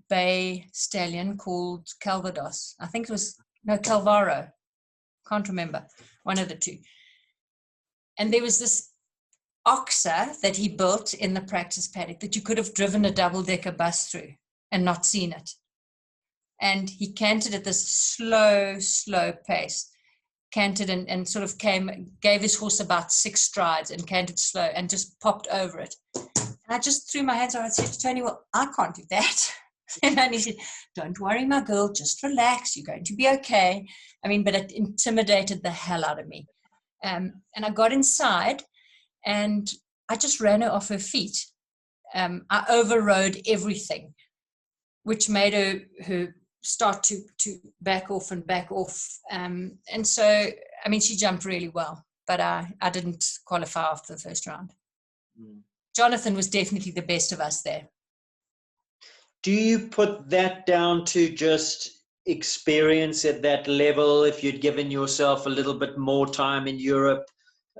bay stallion called Calvados. I think it was Calvaro. Can't remember, one of the two. And there was this oxer that he built in the practice paddock that you could have driven a double-decker bus through and not seen it. And he cantered at this slow pace, cantered and sort of gave his horse about 6 strides and cantered slow and just popped over it. And I just threw my hands around and said to Tony, well, I can't do that. And he said, don't worry, my girl, just relax. You're going to be okay. I mean, but it intimidated the hell out of me. And I got inside and I just ran her off her feet. I overrode everything, which made her start to back off. And so, I mean, she jumped really well, but I didn't qualify after the first round. Jonathan was definitely the best of us there. Do you put that down to just experience at that level? If you'd given yourself a little bit more time in Europe,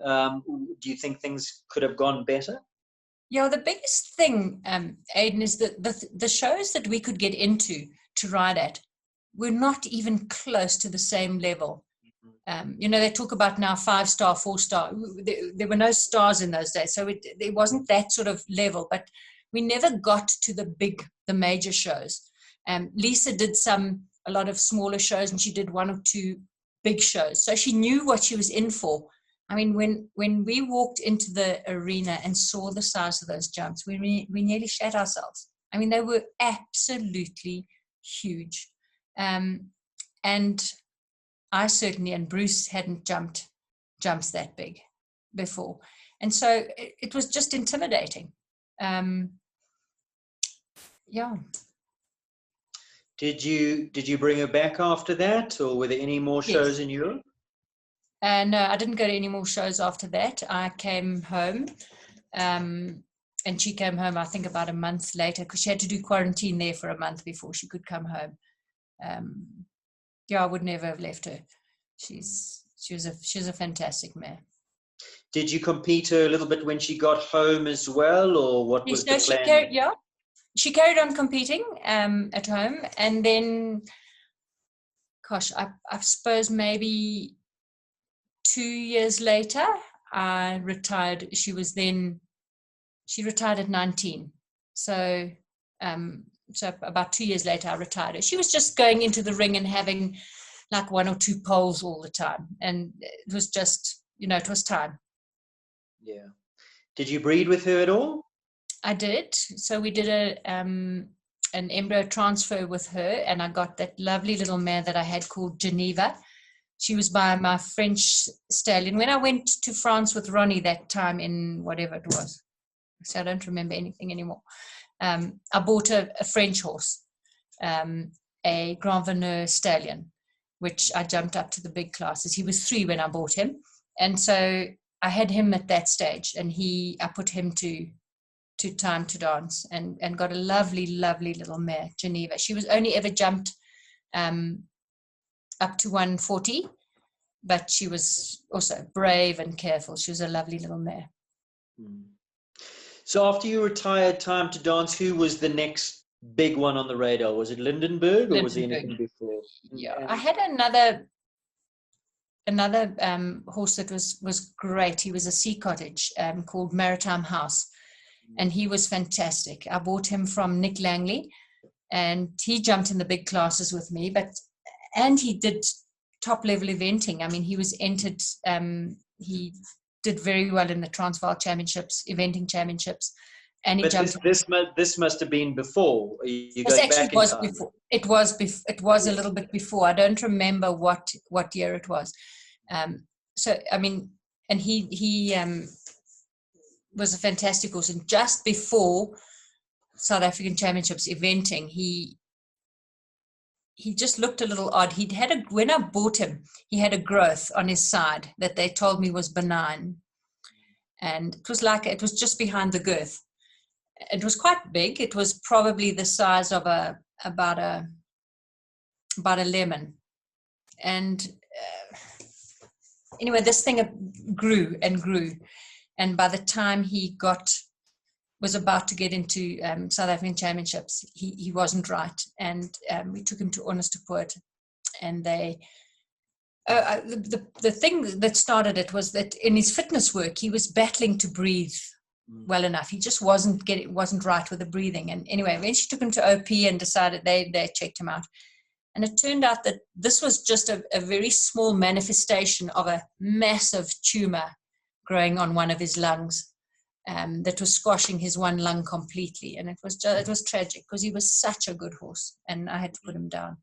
do you think things could have gone better? Yeah, the biggest thing, Aidan, is that the shows that we could get into to ride at were not even close to the same level. They talk about now 5-star, 4-star. There were no stars in those days, so there wasn't that sort of level. But we never got to the major shows. Lisa did a lot of smaller shows, and she did 1 or 2 big shows. So she knew what she was in for. I mean, when we walked into the arena and saw the size of those jumps, we nearly shat ourselves. I mean, they were absolutely huge. And I certainly, and Bruce hadn't jumped jumps that big before. And so it was just intimidating. Yeah. Did you bring her back after that, or were there any more shows in Europe? No, I didn't go to any more shows after that. I came home, and she came home, I think, about a month later, because she had to do quarantine there for a month before she could come home. I would never have left her. She's a fantastic mare. Did you compete her a little bit when she got home as well, or what was the plan? She carried on competing at home, and then, gosh, I suppose maybe 2 years later, I retired. She retired at 19. So about 2 years later, I retired her. She was just going into the ring and having like 1 or 2 poles all the time. And it was just, it was time. Yeah. Did you breed with her at all? I did. So we did an embryo transfer with her, and I got that lovely little mare that I had called Geneva. She was by my French stallion. When I went to France with Ronnie that time in whatever it was, so I don't remember anything anymore, I bought a French horse, a Grand Veneur stallion, which I jumped up to the big classes. He was 3 when I bought him. And so I had him at that stage, and I put him to Time to Dance and got a lovely, lovely little mare, Geneva. She was only ever jumped up to 140, but she was also brave and careful. She was a lovely little mare. So after you retired Time to Dance, who was the next big one on the radar? Was it Lindenberg, or was there anything before? Yeah, I had another horse that was great. He was a sea cottage called Maritime House, and he was fantastic. I bought him from Nick Langley, and he jumped in the big classes with me, and he did top level eventing. I mean, he was entered, he did very well in the Transvaal Championships, eventing championships, and he jumped. This must have been before. Yes, actually, it was before. It was a little bit before. I don't remember what year it was. So I mean, and he was a fantastic horse, and just before South African Championships eventing, he just looked a little odd. When I bought him, he had a growth on his side that they told me was benign, and it was just behind the girth. It was quite big. It was probably the size of about a lemon, and anyway, this thing grew and grew, and by the time he was about to get into South African Championships, he wasn't right, and we took him to Onderstepoort, and the thing that started it was that in his fitness work he was battling to breathe well enough. He just wasn't right with the breathing, and anyway, eventually took him to OP and decided they checked him out, and it turned out that this was just a very small manifestation of a massive tumor growing on one of his lungs. That was squashing his one lung completely, and it was tragic because he was such a good horse, and I had to put him down.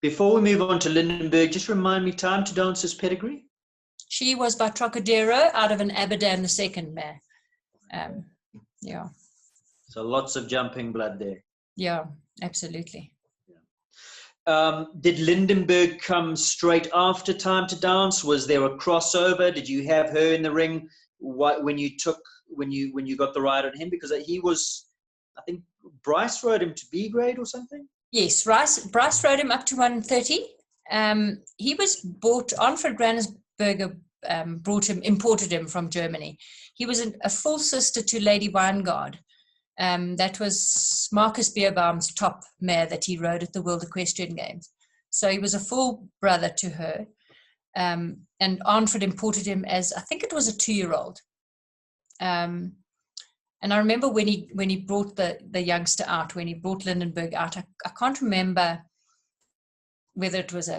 Before we move on to Lindenberg, just remind me, Time to Dance's pedigree. She was by Trocadero out of an Aberdan II mare. Yeah. So lots of jumping blood there. Yeah, absolutely. Did Lindenberg come straight after Time to Dance? Was there a crossover? Did you have her in the ring when you got the ride on him? Because he was, I think Bryce rode him to B grade or something. Yes, Bryce rode him up to 130. He was bought. Arnfred Granisberger imported him from Germany. He was a full sister to Lady Weingard. That was Marcus Beerbaum's top mare that he rode at the World Equestrian Games. So he was a full brother to her. And Arnfred imported him as, I think it was a 2-year-old. And I remember when he brought the youngster out, when he brought Lindenberg out, I can't remember whether it was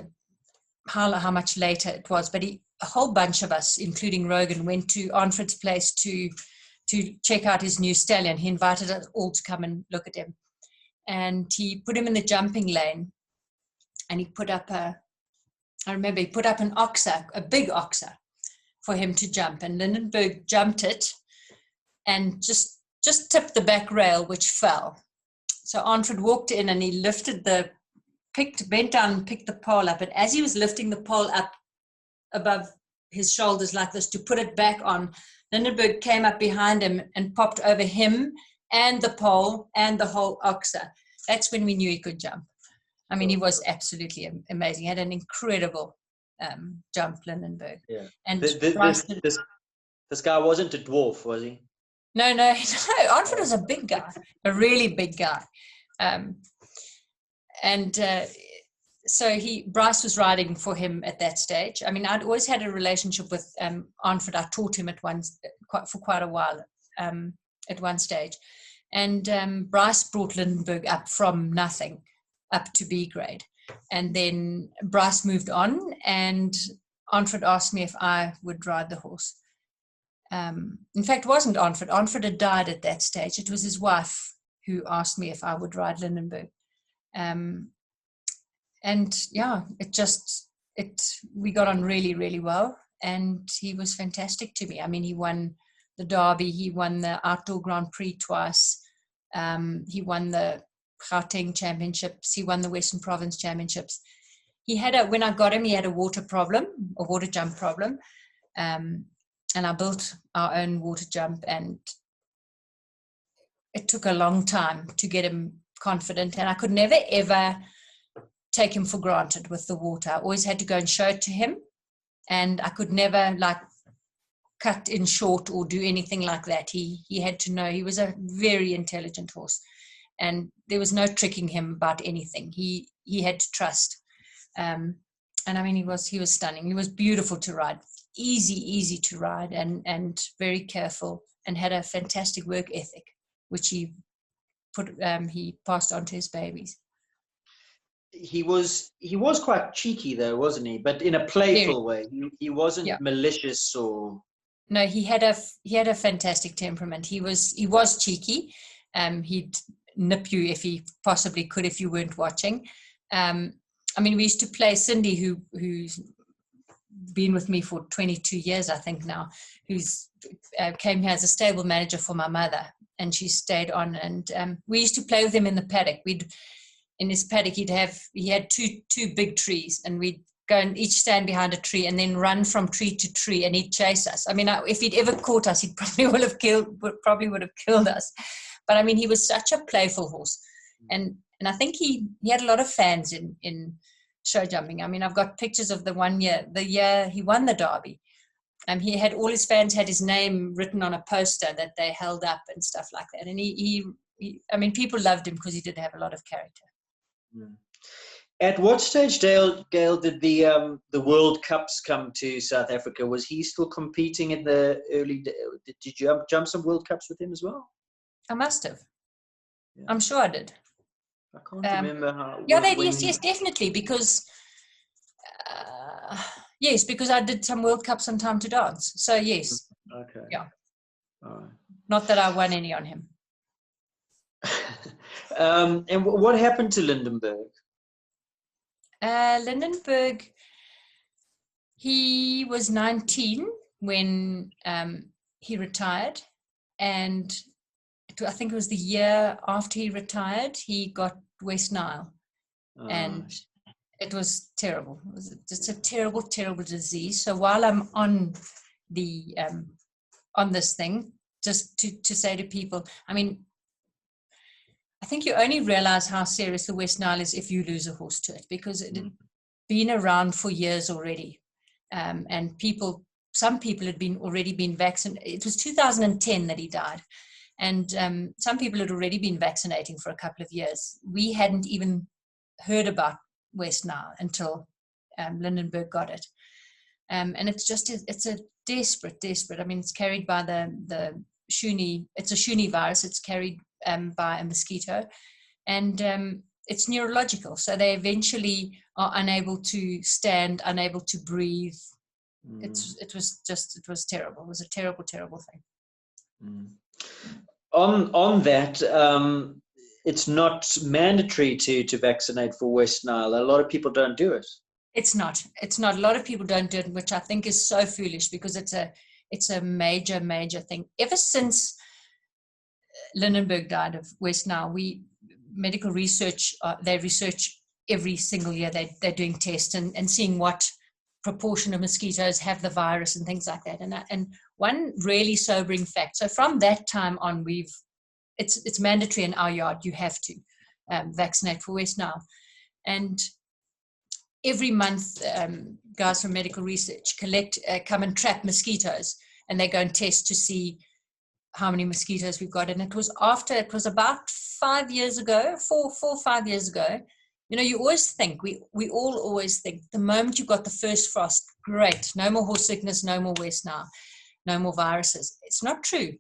how much later it was, but a whole bunch of us, including Rogan, went to Arnfred's place to check out his new stallion. He invited us all to come and look at him. And he put him in the jumping lane, and he put up an oxer, a big oxer, for him to jump. And Lindenberg jumped it and just tipped the back rail, which fell. So Arnfred walked in and he bent down and picked the pole up. And as he was lifting the pole up above his shoulders like this to put it back on, Lindenberg came up behind him and popped over him and the pole and the whole oxer. That's when we knew he could jump. I mean, he was absolutely amazing. He had an incredible jump, Lindenberg. Yeah. And this guy wasn't a dwarf, was he? No. Arnfred was a big guy, a really big guy. So Bryce was riding for him at that stage. I mean, I'd always had a relationship with Arnfred. I taught him for quite a while at one stage. And Bryce brought Lindenberg up from nothing up to B grade. And then Bryce moved on, and Arnfred asked me if I would ride the horse. In fact, it wasn't Arnfred. Arnfred had died at that stage. It was his wife who asked me if I would ride Lindenberg. And yeah, we got on really, really well, and he was fantastic to me. I mean, he won the Derby, he won the Outdoor Grand Prix twice, he won the Gauteng Championships, he won the Western Province Championships. When I got him, he had a water jump problem, and I built our own water jump, and it took a long time to get him confident, and I could never, ever take him for granted with the water. I always had to go and show it to him, and I could never cut in short or do anything like that. He had to know. He was a very intelligent horse, and there was no tricking him about anything. He had to trust. And I mean, he was stunning. He was beautiful to ride, easy to ride, and very careful, and had a fantastic work ethic, which he passed on to his babies. He was quite cheeky though, wasn't he? But in a playful way. He wasn't malicious or. No, he had a fantastic temperament. He was cheeky. He'd nip you if he possibly could, if you weren't watching. I mean, we used to play Cindy, who's been with me for 22 years, I think now, who's came here as a stable manager for my mother, and she stayed on. And we used to play with him in the paddock. In his paddock, he had two big trees, and we'd go and each stand behind a tree and then run from tree to tree, and he'd chase us. I mean, if he'd ever caught us, he probably would have killed us. But I mean, he was such a playful horse, and I think he had a lot of fans in show jumping. I mean, I've got pictures of the year he won the Derby. He had all his fans had his name written on a poster that they held up and stuff like that. And he I mean, people loved him because he did have a lot of character. At what stage, Gail, did the World Cups come to South Africa? Was he still competing in the early days? Did you jump some World Cups with him as well? I must have. Yeah. I'm sure I did. I can't remember how. Yes, definitely, because because I did some World Cups on Time to Dance. So yes. Okay. Yeah. All right. Not that I won any on him. And what happened to Lindenberg? Lindenberg, he was 19 when he retired, and I think it was the year after he retired, he got West Nile, and it was terrible. It was just a terrible, terrible disease. So while I'm on the on this thing, just to say to people, I mean, I think you only realize how serious the West Nile is if you lose a horse to it, because it had been around for years already, and some people had already been vaccinated. It was 2010 that he died. And some people had already been vaccinating for a couple of years. We hadn't even heard about West Nile until Lindenberg got it. And it's a desperate. I mean, it's carried by the Shuni. It's a Shuni virus. It's carried by a mosquito, and it's neurological. So they eventually are unable to stand, unable to breathe. It was terrible. It was a terrible, terrible thing. On that, it's not mandatory to vaccinate for West Nile. A lot of people don't do it. It's not. A lot of people don't do it, which I think is so foolish, because it's a major thing. Ever since Lindenberg died of West Nile, medical research, they research every single year. They're doing tests and seeing what proportion of mosquitoes have the virus and things like that. And one really sobering fact. So from that time on, it's mandatory in our yard. You have to vaccinate for West Nile. And every month, guys from medical research come and trap mosquitoes, and they go and test to see how many mosquitoes we've got. And it was about 5 years ago, 4 or 5 years ago. You know, you always think, we all always think, the moment you got the first frost, great, no more horse sickness, no more West Nile, no more viruses. It's not true,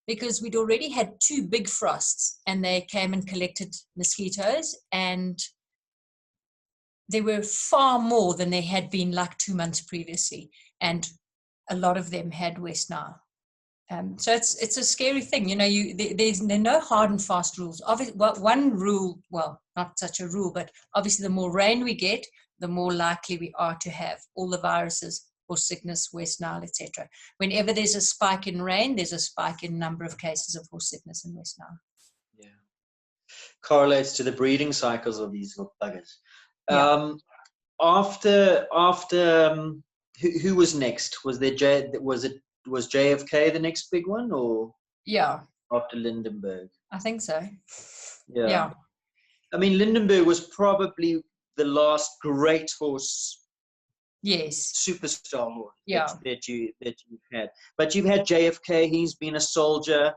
because we'd already had 2 big frosts, and they came and collected mosquitoes, and there were far more than there had been like 2 months previously, and a lot of them had West Nile. So it's a scary thing, you know. There are no hard and fast rules. Obviously, one rule, well, not such a rule, but obviously the more rain we get, the more likely we are to have all the viruses, horse sickness, West Nile, etc. Whenever there's a spike in rain, there's a spike in number of cases of horse sickness in West Nile. Yeah, correlates to the breeding cycles of these little buggers. Yeah. After who was next? Was JFK the next big one, or after Lindenberg? I think so. Yeah. I mean, Lindenberg was probably the last great horse. Yes. Superstar horse that you've had. But you've had JFK. He's been a soldier.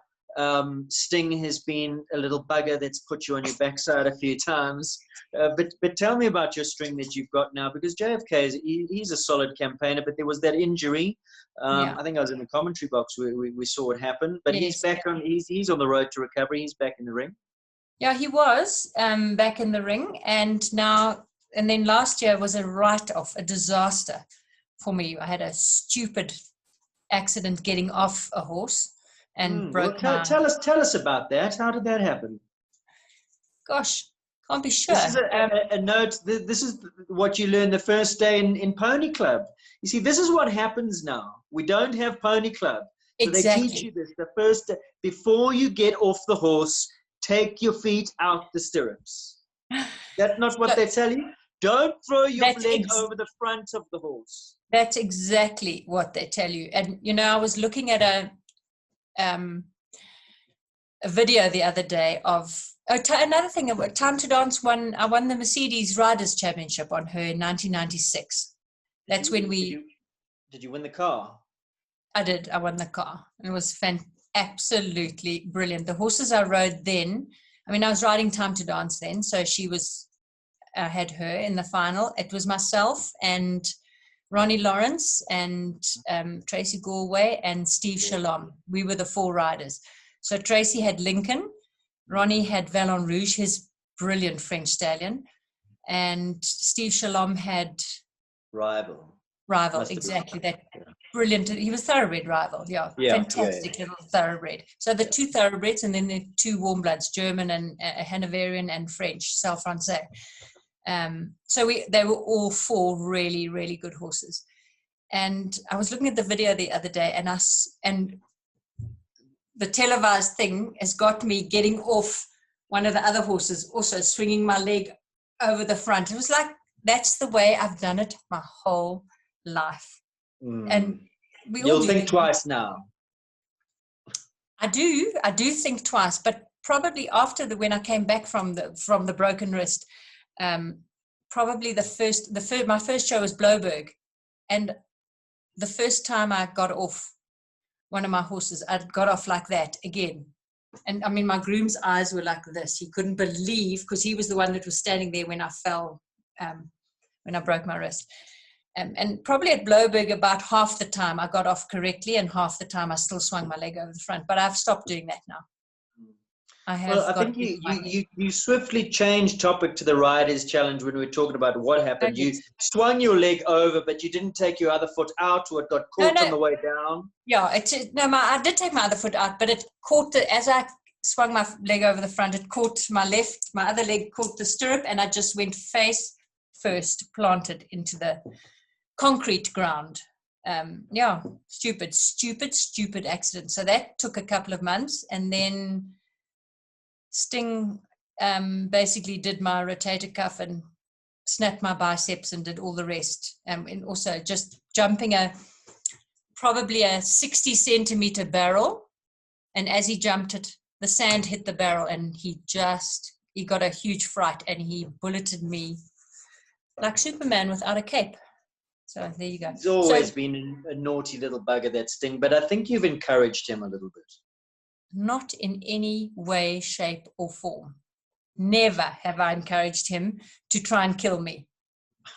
Sting has been a little bugger that's put you on your backside a few times. But tell me about your string that you've got now, because JFK he's a solid campaigner, but there was that injury. I think I was in the commentary box where we saw it happen. But he's back on. He's on the road to recovery. He's back in the ring. Yeah, he was back in the ring, and then last year was a write-off, a disaster for me. I had a stupid accident getting off a horse and broke my... Tell us about that. How did that happen? Gosh, can't be sure. This is a note. This is what you learned the first day in Pony Club. You see, this is what happens now. We don't have Pony Club. So exactly. They teach you this the first day. Before you get off the horse, take your feet out the stirrups. That's not what they tell you. Don't throw your leg over the front of the horse. That's exactly what they tell you. And, you know, I was looking at a video the other day of another thing. Time to Dance I won the Mercedes Riders Championship on her in 1996. That's when we... Did you win the car? I did. I won the car. It was absolutely brilliant. The horses I rode then, I mean, I was riding Time to Dance then, so I had her in the final. It was myself and Ronnie Lawrence and Tracy Galway and Steve Shalom. We were the 4 riders. So Tracy had Lincoln, Ronnie had Vallon Rouge, his brilliant French stallion, and Steve Shalom had Rival, exactly. That brilliant. He was thoroughbred Rival, fantastic little thoroughbred. So the 2 thoroughbreds, and then the 2 warm bloods, German and Hanoverian and French, Salle Francais. So they were all 4 really, really good horses. And I was looking at the video the other day, and the televised thing has got me getting off one of the other horses, also swinging my leg over the front. It was like, that's the way I've done it my whole life. And you'll think twice now. I do think twice, but probably after when I came back from the broken wrist, probably my first show was Bloberg, and the first time I got off one of my horses, I got off like that again. And I mean, my groom's eyes were like this. He couldn't believe, because he was the one that was standing there when I fell, when I broke my wrist. And probably at Bloberg, about half the time I got off correctly, and half the time I still swung my leg over the front. But I've stopped doing that now. I think you swiftly changed topic to the Riders Challenge when we were talking about what happened. You swung your leg over, but you didn't take your other foot out, or it got caught on the way down. Yeah, I did take my other foot out, but it caught as I swung my leg over the front, it caught my other leg caught the stirrup, and I just went face first, planted into the concrete ground. Stupid accident. So that took a couple of months, and then Sting basically did my rotator cuff and snapped my biceps and did all the rest. And also just jumping probably a 60 centimeter barrel. And as he jumped it, the sand hit the barrel, and he got a huge fright, and he bulleted me like Superman without a cape. So there you go. He's always been a naughty little bugger, that Sting, but I think you've encouraged him a little bit. Not in any way, shape, or form. Never have I encouraged him to try and kill me.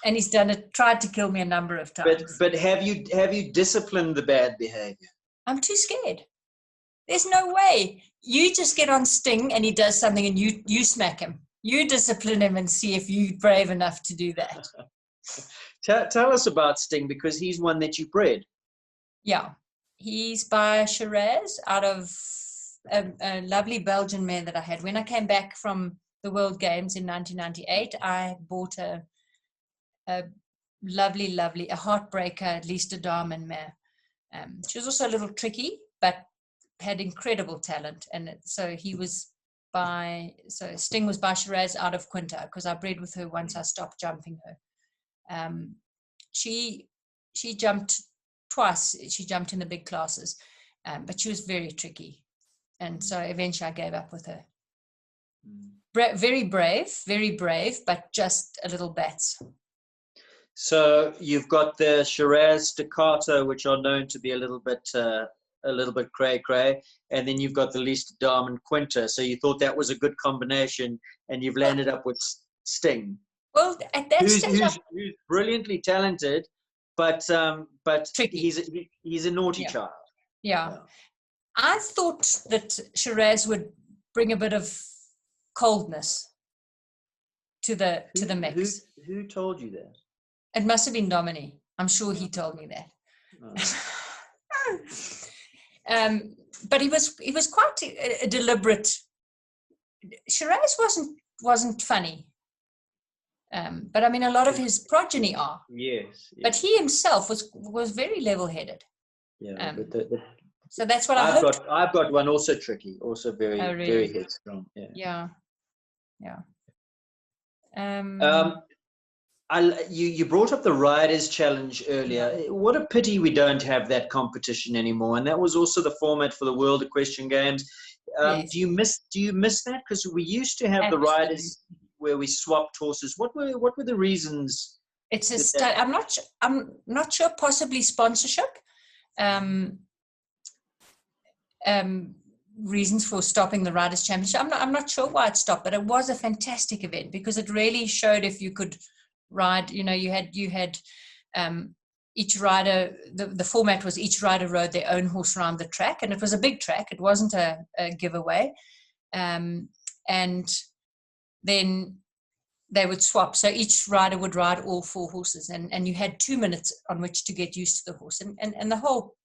And he's tried to kill me a number of times. But have you disciplined the bad behavior? I'm too scared. There's no way. You just get on Sting and he does something and you smack him. You discipline him and see if you're brave enough to do that. Tell us about Sting, because he's one that you bred. Yeah. He's by Shiraz, out of a lovely Belgian mare that I had. When I came back from the World Games in 1998, I bought a lovely, a heartbreaker, Lister Darman mare. She was also a little tricky, but had incredible talent. And so Sting was by Shiraz out of Quinta, because I bred with her once I stopped jumping her. She jumped twice. She jumped in the big classes, but she was very tricky. And so eventually I gave up with her. Very brave, but just a little bats. So you've got the Shiraz Staccato, which are known to be a little bit a little bit cray, and then you've got the least Dom and Quinta. So you thought that was a good combination, and you've landed up with Sting. Well, at that stage, who's brilliantly talented, but tricky. he's a naughty child. Yeah. I thought that Shiraz would bring a bit of coldness to the mix. Who told you that? It must have been Dominic. I'm sure he told me that. But he was quite a deliberate. Shiraz wasn't funny. But I mean, a lot of his progeny are. Yes. But he himself was very level-headed. Yeah. So that's what I hoped. I've got one also tricky, also very very headstrong. Yeah. You brought up the Riders Challenge earlier. What a pity we don't have that competition anymore. And that was also the format for the World Equestrian Games. Yes. Do you miss that? Because we used to have the Riders where we swapped horses. What were the reasons? It's I'm not sure. Possibly sponsorship. Reasons for stopping the Riders Championship. I'm not sure why it stopped, but it was a fantastic event because it really showed if you could ride. You know, you had each rider. The format was each rider rode their own horse around the track, and it was a big track. It wasn't a giveaway, and then they would swap. So each rider would ride all 4 horses, and you had 2 minutes on which to get used to the horse, and the whole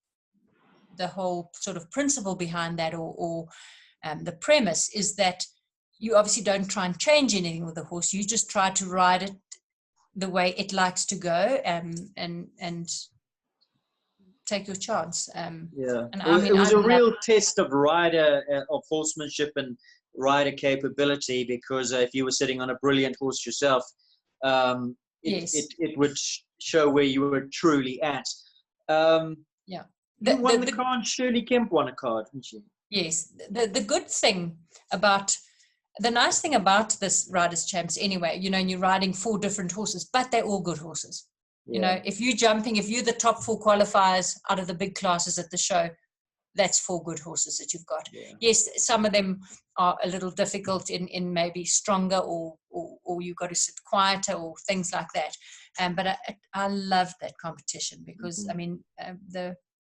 sort of principle behind that, or the premise is that you obviously don't try and change anything with the horse. You just try to ride it the way it likes to go, and take your chance. And it was a real test of of horsemanship and rider capability, because if you were sitting on a brilliant horse yourself, it would show where you were truly at. You won the car, and Shirley Kemp won a car, didn't she? Yes. The good thing about, the nice thing about this Riders' Champs anyway, you know, and you're riding 4 different horses, but they're all good horses. You know, if you're the top 4 qualifiers out of the big classes at the show, that's 4 good horses that you've got. Yes, some of them are a little difficult in maybe stronger, or you've got to sit quieter, or things like that. But I loved that competition because, I mean,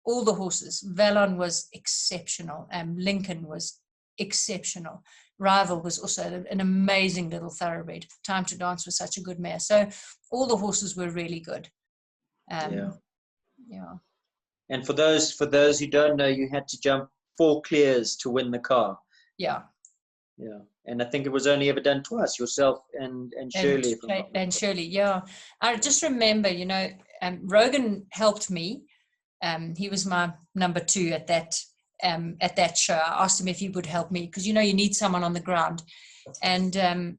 all the horses. Valon was exceptional. Lincoln was exceptional. Rival was also an amazing little thoroughbred. Time to Dance was such a good mare. So all the horses were really good. And for those who don't know, you had to jump 4 clears to win the car. Yeah. And I think it was only ever done twice, yourself and Shirley. And Shirley, yeah. I just remember, you know, Rogan helped me. He was my number 2 at that show. I asked him if he would help me because, you know, you need someone on the ground. And our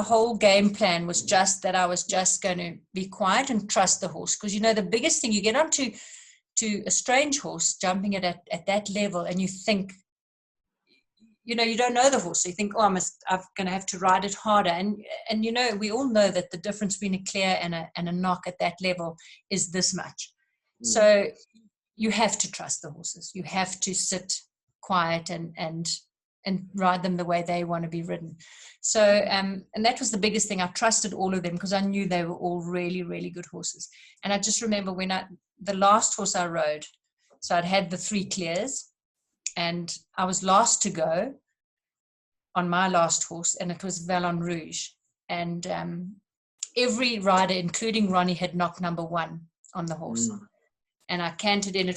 whole game plan was just that I was just going to be quiet and trust the horse. Because, you know, the biggest thing, you get onto a strange horse jumping it at that level, and you think, you know, you don't know the horse. So you think, oh, I'm going to have to ride it harder. And you know, we all know that the difference between a clear and a knock at that level is this much. So you have to trust the horses. You have to sit quiet and ride them the way they want to be ridden. So, and that was the biggest thing. I trusted all of them because I knew they were all really, really good horses. And I just remember when the last horse I rode, so I'd had the 3 clears, and I was last to go on my last horse, and it was Valon Rouge. And every rider, including Ronnie, had knocked number 1 on the horse. And I canted in. I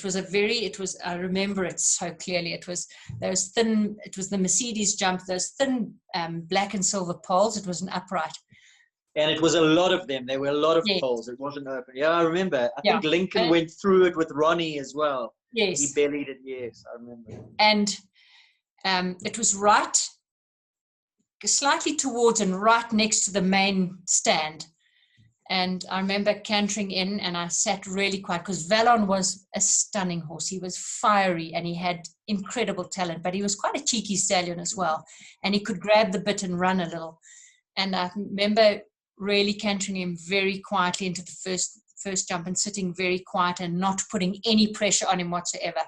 remember it so clearly. It was the Mercedes jump, those thin black and silver poles. It was an upright. And it was a lot of them. There were a lot of poles. It wasn't open. Yeah, I remember. I think Lincoln went through it with Ronnie as well. Yes. He bellied it, yes, I remember. And it was right, slightly towards and right next to the main stand. And I remember cantering in, and I sat really quiet because Valon was a stunning horse. He was fiery and he had incredible talent, but he was quite a cheeky stallion as well. And he could grab the bit and run a little. And I remember really cantering him very quietly into the first first jump and sitting very quiet and not putting any pressure on him whatsoever.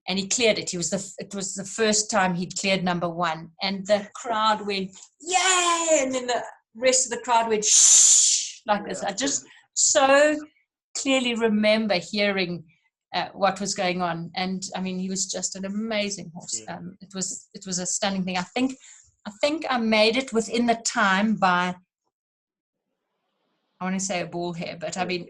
And he cleared it. It was the first time he'd cleared number 1. And the crowd went, yay! And then the rest of the crowd went, shh, like this. I just so clearly remember hearing what was going on. And I mean, he was just an amazing horse. It was a stunning thing. I think I made it within the time by, I want to say a ball hair, but I mean,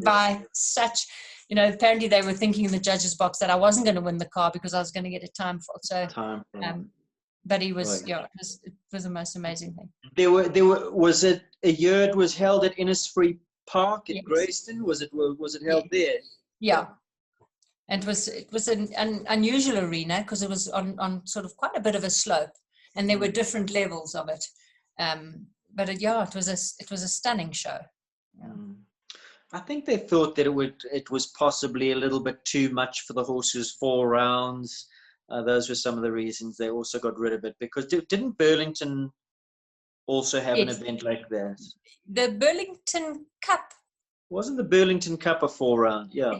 by such, apparently they were thinking in the judges box that I wasn't going to win the car because I was going to get a time fault. So, but he was, it was the most amazing thing. Was it a year it was held at Innisfree Park at Grayston? Was it held there? Yeah. And it was an unusual arena because it was on sort of quite a bit of a slope, and there were different levels of it. But it was a stunning show. Yeah. I think they thought that it was possibly a little bit too much for the horses, 4 rounds. Those were some of the reasons they also got rid of it, because didn't Burlington also have an event like that? The Burlington Cup. Wasn't the Burlington Cup a 4 round? Yeah.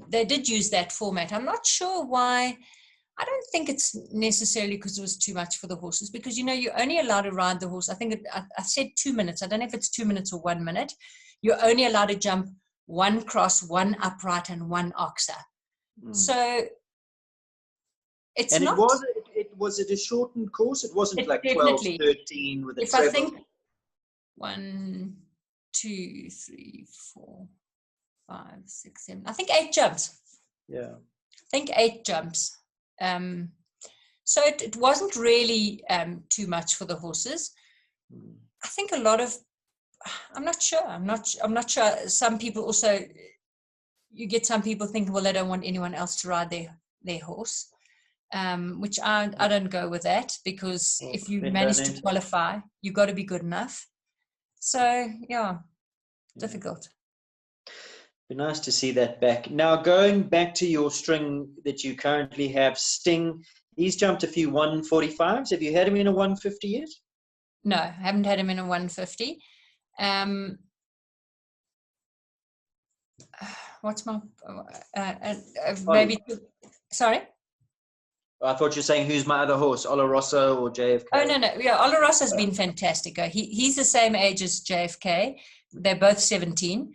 They did use that format. I'm not sure why. I don't think it's necessarily because it was too much for the horses, because, you're only allowed to ride the horse. I think I said 2 minutes. I don't know if it's 2 minutes or 1 minute. You're only allowed to jump 1 cross, 1 upright, and 1 oxer. So it's not. Was it a shortened course? It wasn't like 12, definitely. 13 with a treble. I think 1, 2, 3, 4, 5, 6, 7. I think 8 jumps. Yeah. I think 8 jumps. So it wasn't really too much for the horses. I think a lot of, I'm not sure. I'm not sure. Some people also, you get some people thinking, well, they don't want anyone else to ride their horse, which I don't go with that, because if you manage to qualify, you've got to be good enough. So difficult. Be nice to see that back. Now, going back to your string that you currently have, Sting, he's jumped a few 145s. Have you had him in a 150 yet? No, I haven't had him in a 150. What's my maybe? Sorry. I thought you were saying who's my other horse, Oloroso or JFK? Oh no, yeah, Oloroso's been fantastic. He's the same age as JFK. They're both 17.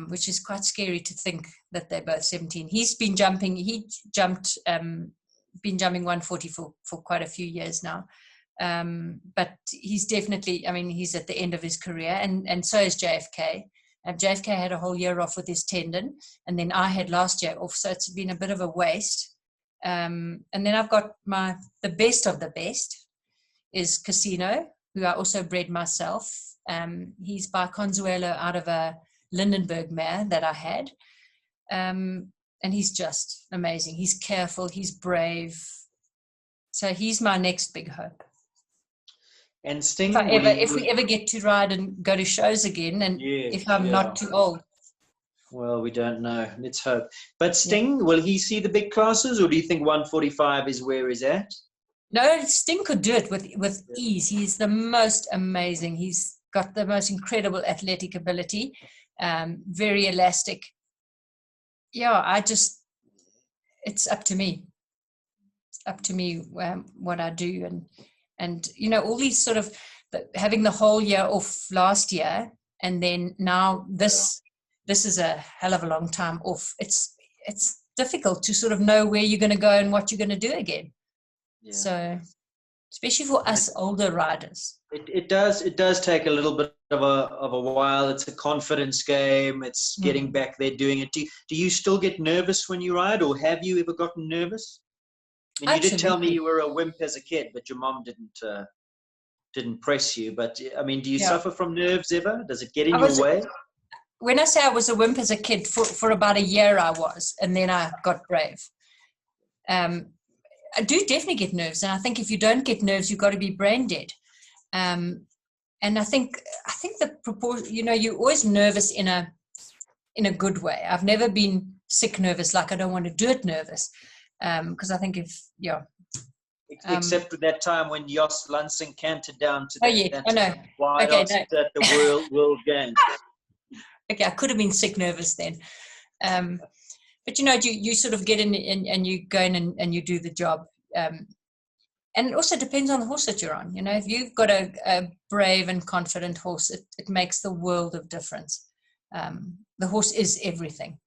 Which is quite scary to think that they're both 17. He's been jumping. Been jumping 140 for quite a few years now. But he's definitely, he's at the end of his career, and so is JFK. JFK had a whole year off with his tendon, and then I had last year off, so it's been a bit of a waste. And then I've got the best of the best is Casino, who I also bred myself. He's by Consuelo out of a Lindenberg mare that I had, and he's just amazing. He's careful, he's brave, so he's my next big hope. And Sting, if we ever get to ride and go to shows again, and if I'm not too old. Well, we don't know. Let's hope. But Sting, will he see the big classes, or do you think 145 is where he's at? No, Sting could do it with ease. He's the most amazing. He's got the most incredible athletic ability. Very elastic. It's up to me. It's up to me what I do, and all these sort of having the whole year off last year, and then now this is a hell of a long time off. It's difficult to sort of know where you're going to go and what you're going to do again. So especially for us older riders. It does take a little bit of a while. It's a confidence game. It's getting back there doing it. Do you still get nervous when you ride, or have you ever gotten nervous? You did tell me you were a wimp as a kid, but your mom didn't press you. But do you suffer from nerves ever? Does it get in your way? When I say I was a wimp as a kid, for about a year I was, and then I got brave. I do definitely get nerves, and I think if you don't get nerves, you've got to be brain dead. And I think the proportion, you're always nervous in a good way. I've never been sick nervous, like I don't want to do it nervous, because I think Except for that time when Jos Lansing cantered down to Oh that, yeah, that I know. wide Okay, odds no. at the World Games. Okay, I could have been sick nervous then. But you know, you sort of get in and you go in and you do the job. And it also depends on the horse that you're on. You know, if you've got a brave and confident horse, it makes the world of difference. The horse is everything.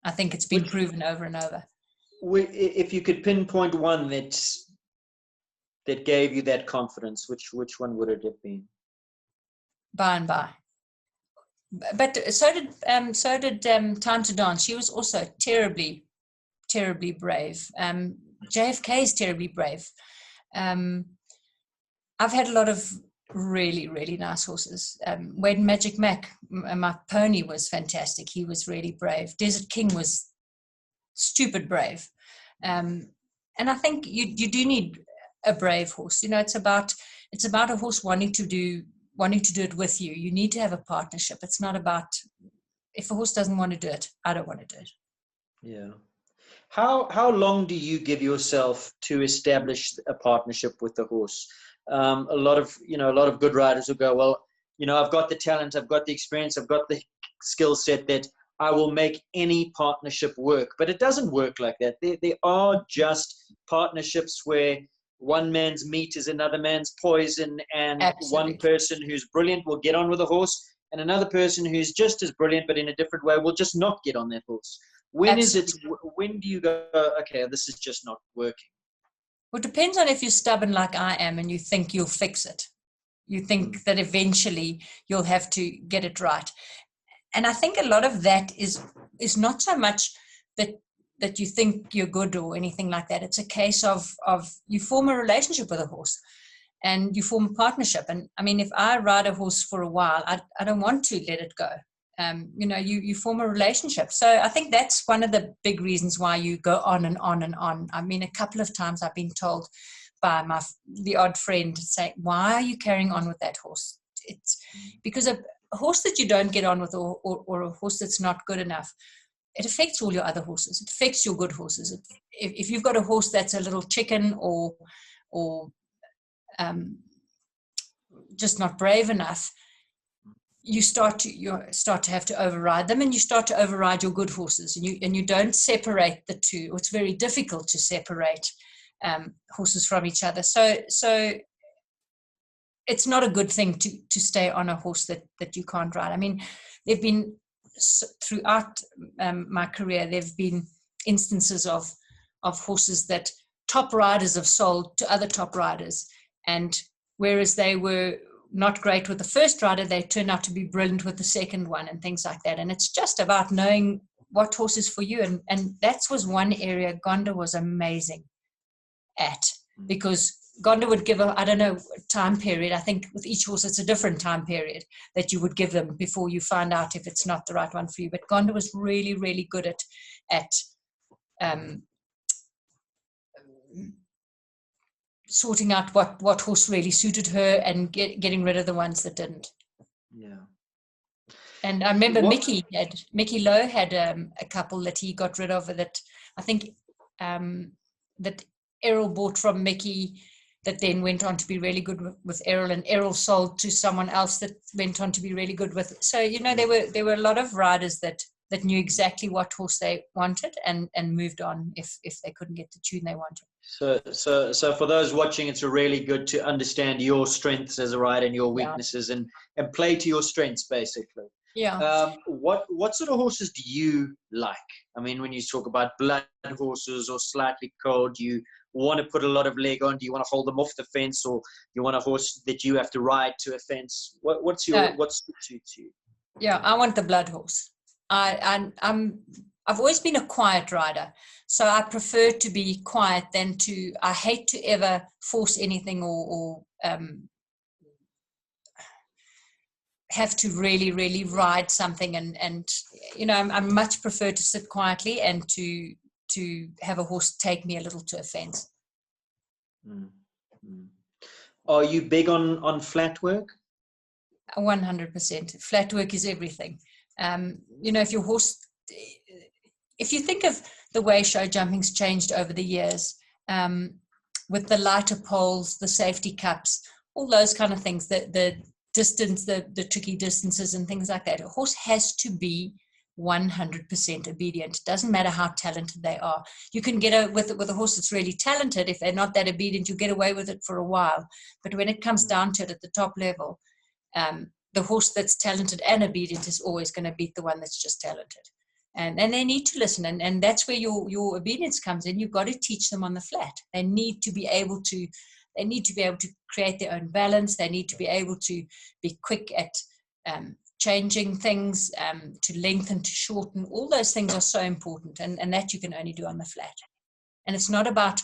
I think it's been proven over and over. If you could pinpoint one that gave you that confidence, which one would it have been? By and by. But so did Time to Dance. She was also terribly, terribly brave. JFK is terribly brave. I've had a lot of really, really nice horses. Wade Magic Mac, my pony, was fantastic. He was really brave. Desert King was stupid brave. And I think you do need a brave horse. You know, it's about a horse wanting to do it with you. You need to have a partnership. It's not about, if a horse doesn't want to do it, I don't want to do it. Yeah. How long do you give yourself to establish a partnership with the horse? A lot of good riders will go, well, you know, I've got the talent, I've got the experience, I've got the skill set that I will make any partnership work. But it doesn't work like that. There are just partnerships where one man's meat is another man's poison, and Absolutely. one person who's brilliant will get on with a horse, and another person who's just as brilliant but in a different way will just not get on that horse. When do you go, okay, this is just not working? Well, it depends on if you're stubborn like I am and you think you'll fix it. You think that eventually you'll have to get it right. And I think a lot of that is not so much that you think you're good or anything like that. It's a case of you form a relationship with a horse and you form a partnership. And I mean, if I ride a horse for a while, I don't want to let it go. You know, you form a relationship. So I think that's one of the big reasons why you go on and on and on. I mean, a couple of times I've been told by the odd friend saying, why are you carrying on with that horse? It's because a horse that you don't get on with or a horse that's not good enough, it affects all your other horses. It affects your good horses. If you've got a horse that's a little chicken or just not brave enough, you start to have to override them, and you start to override your good horses, and you don't separate the two. It's very difficult to separate horses from each other. So it's not a good thing to stay on a horse that you can't ride. I mean, there've been throughout my career, there've been instances of horses that top riders have sold to other top riders, and whereas they were not great with the first rider, they turned out to be brilliant with the second one and things like that. And it's just about knowing what horse is for you. And that was one area Gonda was amazing at, because Gonda would give I don't know, time period. I think with each horse, it's a different time period that you would give them before you find out if it's not the right one for you. But Gonda was really, really good at sorting out what horse really suited her and getting rid of the ones that didn't. Yeah. And I remember Mickey Lowe had a couple that he got rid of that I think that Errol bought from Mickey, that then went on to be really good with Errol, and Errol sold to someone else that went on to be really good with. So, you know, there were a lot of riders that knew exactly what horse they wanted and moved on if they couldn't get the tune they wanted. So for those watching, it's really good to understand your strengths as a rider and your weaknesses, and play to your strengths, basically. Yeah. What sort of horses do you like? I mean, when you talk about blood horses or slightly cold, do you want to put a lot of leg on? Do you want to hold them off the fence, or you want a horse that you have to ride to a fence? What suits you? Yeah, I want the blood horse. I've always been a quiet rider, so I prefer to be quiet than I hate to ever force anything or have to really, really ride something. And you know, I much prefer to sit quietly and to have a horse take me a little to a fence. Mm-hmm. Are you big on flat work? 100%. Flat work is everything. You know, if you think of the way show jumping's changed over the years, with the lighter poles, the safety cups, all those kind of things, the distance, the tricky distances and things like that. A horse has to be 100% obedient. It doesn't matter how talented they are. You can get with a horse that's really talented. If they're not that obedient, you get away with it for a while. But when it comes down to it at the top level, the horse that's talented and obedient is always going to beat the one that's just talented. And they need to listen. And that's where your obedience comes in. You've got to teach them on the flat. They need to be able to create their own balance. They need to be able to be quick at changing things, to lengthen, to shorten. All those things are so important, and that you can only do on the flat. And it's not about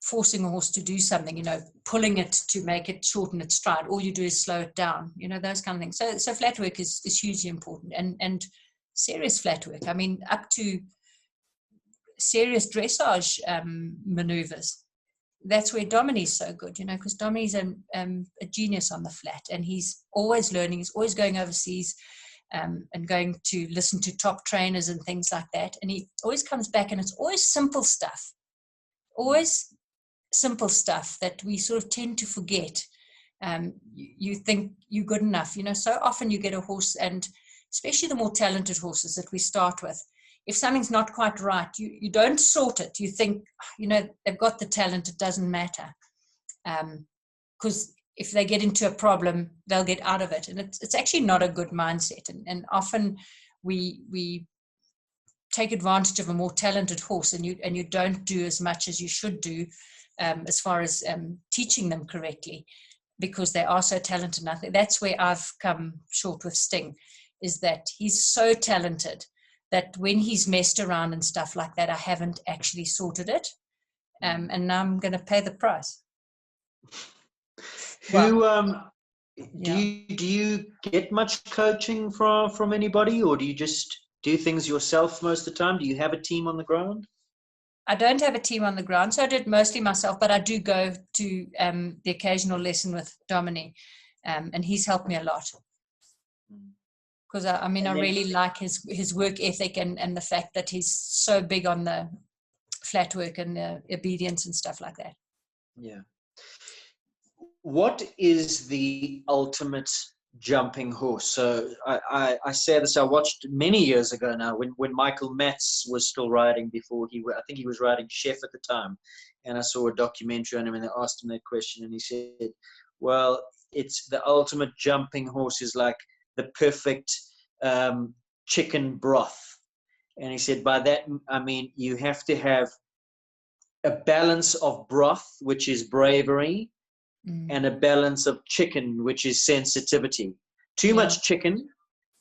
forcing a horse to do something, pulling it to make it shorten its stride. All you do is slow it down, those kind of things. So flat work is hugely important, and serious flat work. I mean, up to serious dressage maneuvers. That's where Dominie's so good, because Dominie's a genius on the flat, and he's always learning. He's always going overseas and going to listen to top trainers and things like that. And he always comes back, and it's always simple stuff that we sort of tend to forget. You think you're good enough. So often you get a horse, and especially the more talented horses that we start with, if something's not quite right, you don't sort it. You think, they've got the talent, it doesn't matter. Because if they get into a problem, they'll get out of it. And it's actually not a good mindset. And often we take advantage of a more talented horse, and you don't do as much as you should do as far as teaching them correctly, because they are so talented. And I think that's where I've come short with Sting, is that he's so talented that when he's messed around and stuff like that, I haven't actually sorted it. And now I'm going to pay the price. Do you get much coaching from anybody, or do you just do things yourself most of the time? Do you have a team on the ground? I don't have a team on the ground, so I do it mostly myself, but I do go to the occasional lesson with Dominic, and he's helped me a lot. Because I really like his work ethic and the fact that he's so big on the flat work and the obedience and stuff like that. Yeah. What is the ultimate jumping horse? So I say this, I watched many years ago now when Michael Matz was still riding, I think he was riding Chef at the time, and I saw a documentary on him, and they asked him that question, and he said, well, it's the ultimate jumping horse is like the perfect chicken broth. And he said, by that, I mean, you have to have a balance of broth, which is bravery, and a balance of chicken, which is sensitivity. Too much chicken,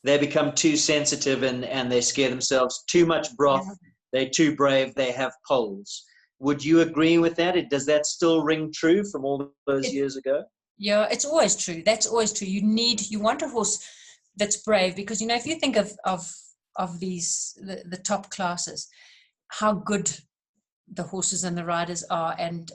they become too sensitive and they scare themselves. Too much broth, they're too brave, they have poles. Would you agree with that? Does that still ring true from all those years ago? Yeah, it's always true. That's always true. You want a horse that's brave, because if you think of these the top classes, how good the horses and the riders are, and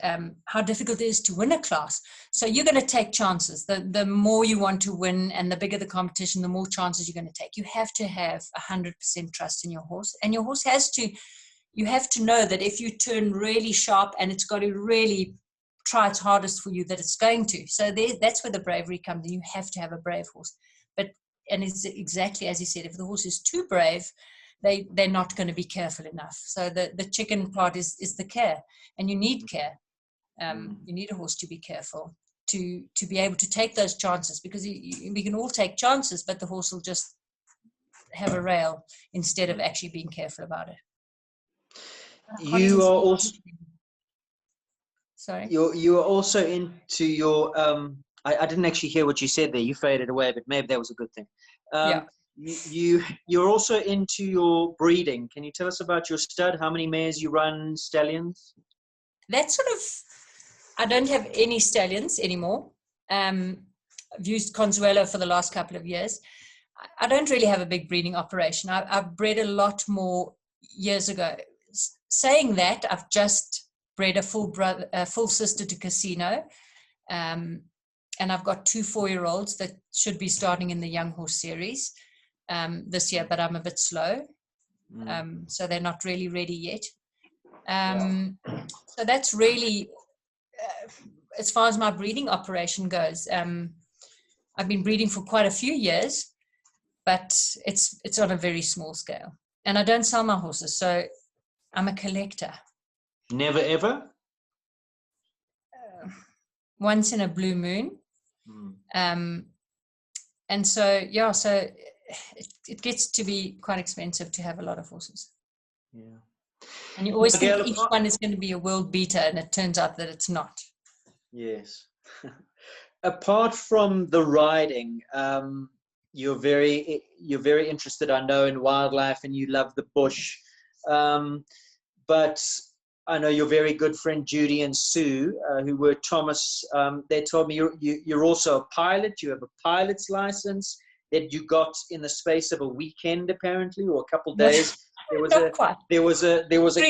how difficult it is to win a class. So you're going to take chances. The more you want to win and the bigger the competition, the more chances you're going to take. You have to have 100% trust in your horse, and your horse you have to know that if you turn really sharp, and it's got to really try its hardest for you, that it's going to. So that's where the bravery comes in. You have to have a brave horse. And it's exactly as you said, if the horse is too brave, they're not going to be careful enough. So the chicken part is the care, and you need care. You need a horse to be careful, to be able to take those chances, because we can all take chances, but the horse will just have a rail instead of actually being careful about it. You are also... Sorry? You are also into your... I didn't actually hear what you said there. You faded away, but maybe that was a good thing. You're also into your breeding. Can you tell us about your stud? How many mares you run, stallions? That's I don't have any stallions anymore. I've used Consuelo for the last couple of years. I don't really have a big breeding operation. I've bred a lot more years ago. Saying that, I've just bred a full sister to Casino. And I've got 2 4-year-olds that should be starting in the Young Horse series this year, but I'm a bit slow. So they're not really ready yet. So that's really, as far as my breeding operation goes, I've been breeding for quite a few years, but it's on a very small scale. And I don't sell my horses, so I'm a collector. Never ever? Once in a blue moon. And so, yeah, so it gets to be quite expensive to have a lot of horses. Yeah. And you always think each one is going to be a world beater, and it turns out that it's not. Yes. Apart from the riding, you're very interested, I know, in wildlife, and you love the bush. But I know your very good friend Judy and Sue, who were Thomas. They told me you're also a pilot. You have a pilot's license that you got in the space of a weekend, apparently, or a couple of days. There was a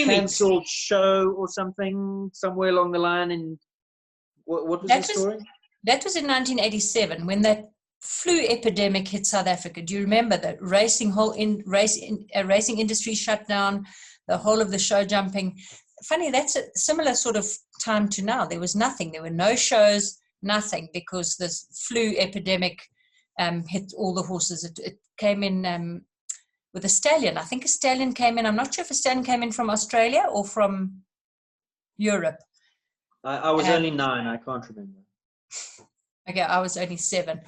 cancelled show or something somewhere along the line. And what was the story? That was in 1987 when that flu epidemic hit South Africa. Do you remember that racing industry shut down, the whole of the show jumping? Funny, that's a similar sort of time to now. There was nothing. There were no shows, nothing, because this flu epidemic hit all the horses. It came in with a stallion. I think a stallion came in. I'm not sure if a stallion came in from Australia or from Europe. I was only 9. I can't remember. Okay, I was only 7.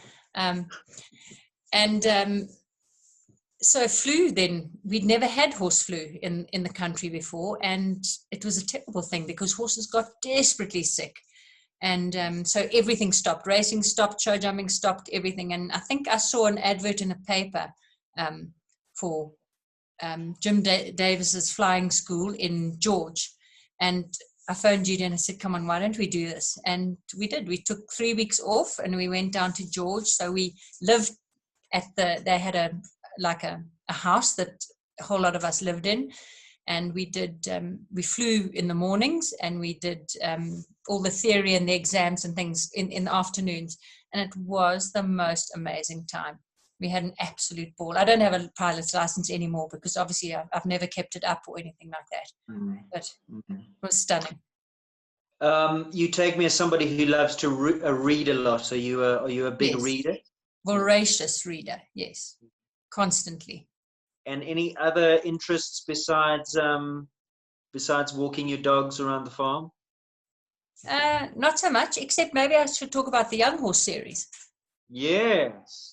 So flu, then we'd never had horse flu in the country before, and it was a terrible thing because horses got desperately sick, and so everything stopped. Racing stopped, show jumping stopped, everything. And I think I saw an advert in a paper for Jim Davis's flying school in George, and I phoned Judy and I said, come on, why don't we do this? And we did. We took 3 weeks off and we went down to George. So we lived they had a house that a whole lot of us lived in. And we did, we flew in the mornings, and we did all the theory and the exams and things in the afternoons. And it was the most amazing time. We had an absolute ball. I don't have a pilot's license anymore because obviously I've never kept it up or anything like that. But it was stunning. You take me as somebody who loves to read a lot. Are you a big reader? Voracious reader, yes, constantly. And any other interests besides walking your dogs around the farm? Not so much, except maybe I should talk about the Young Horse series. Yes.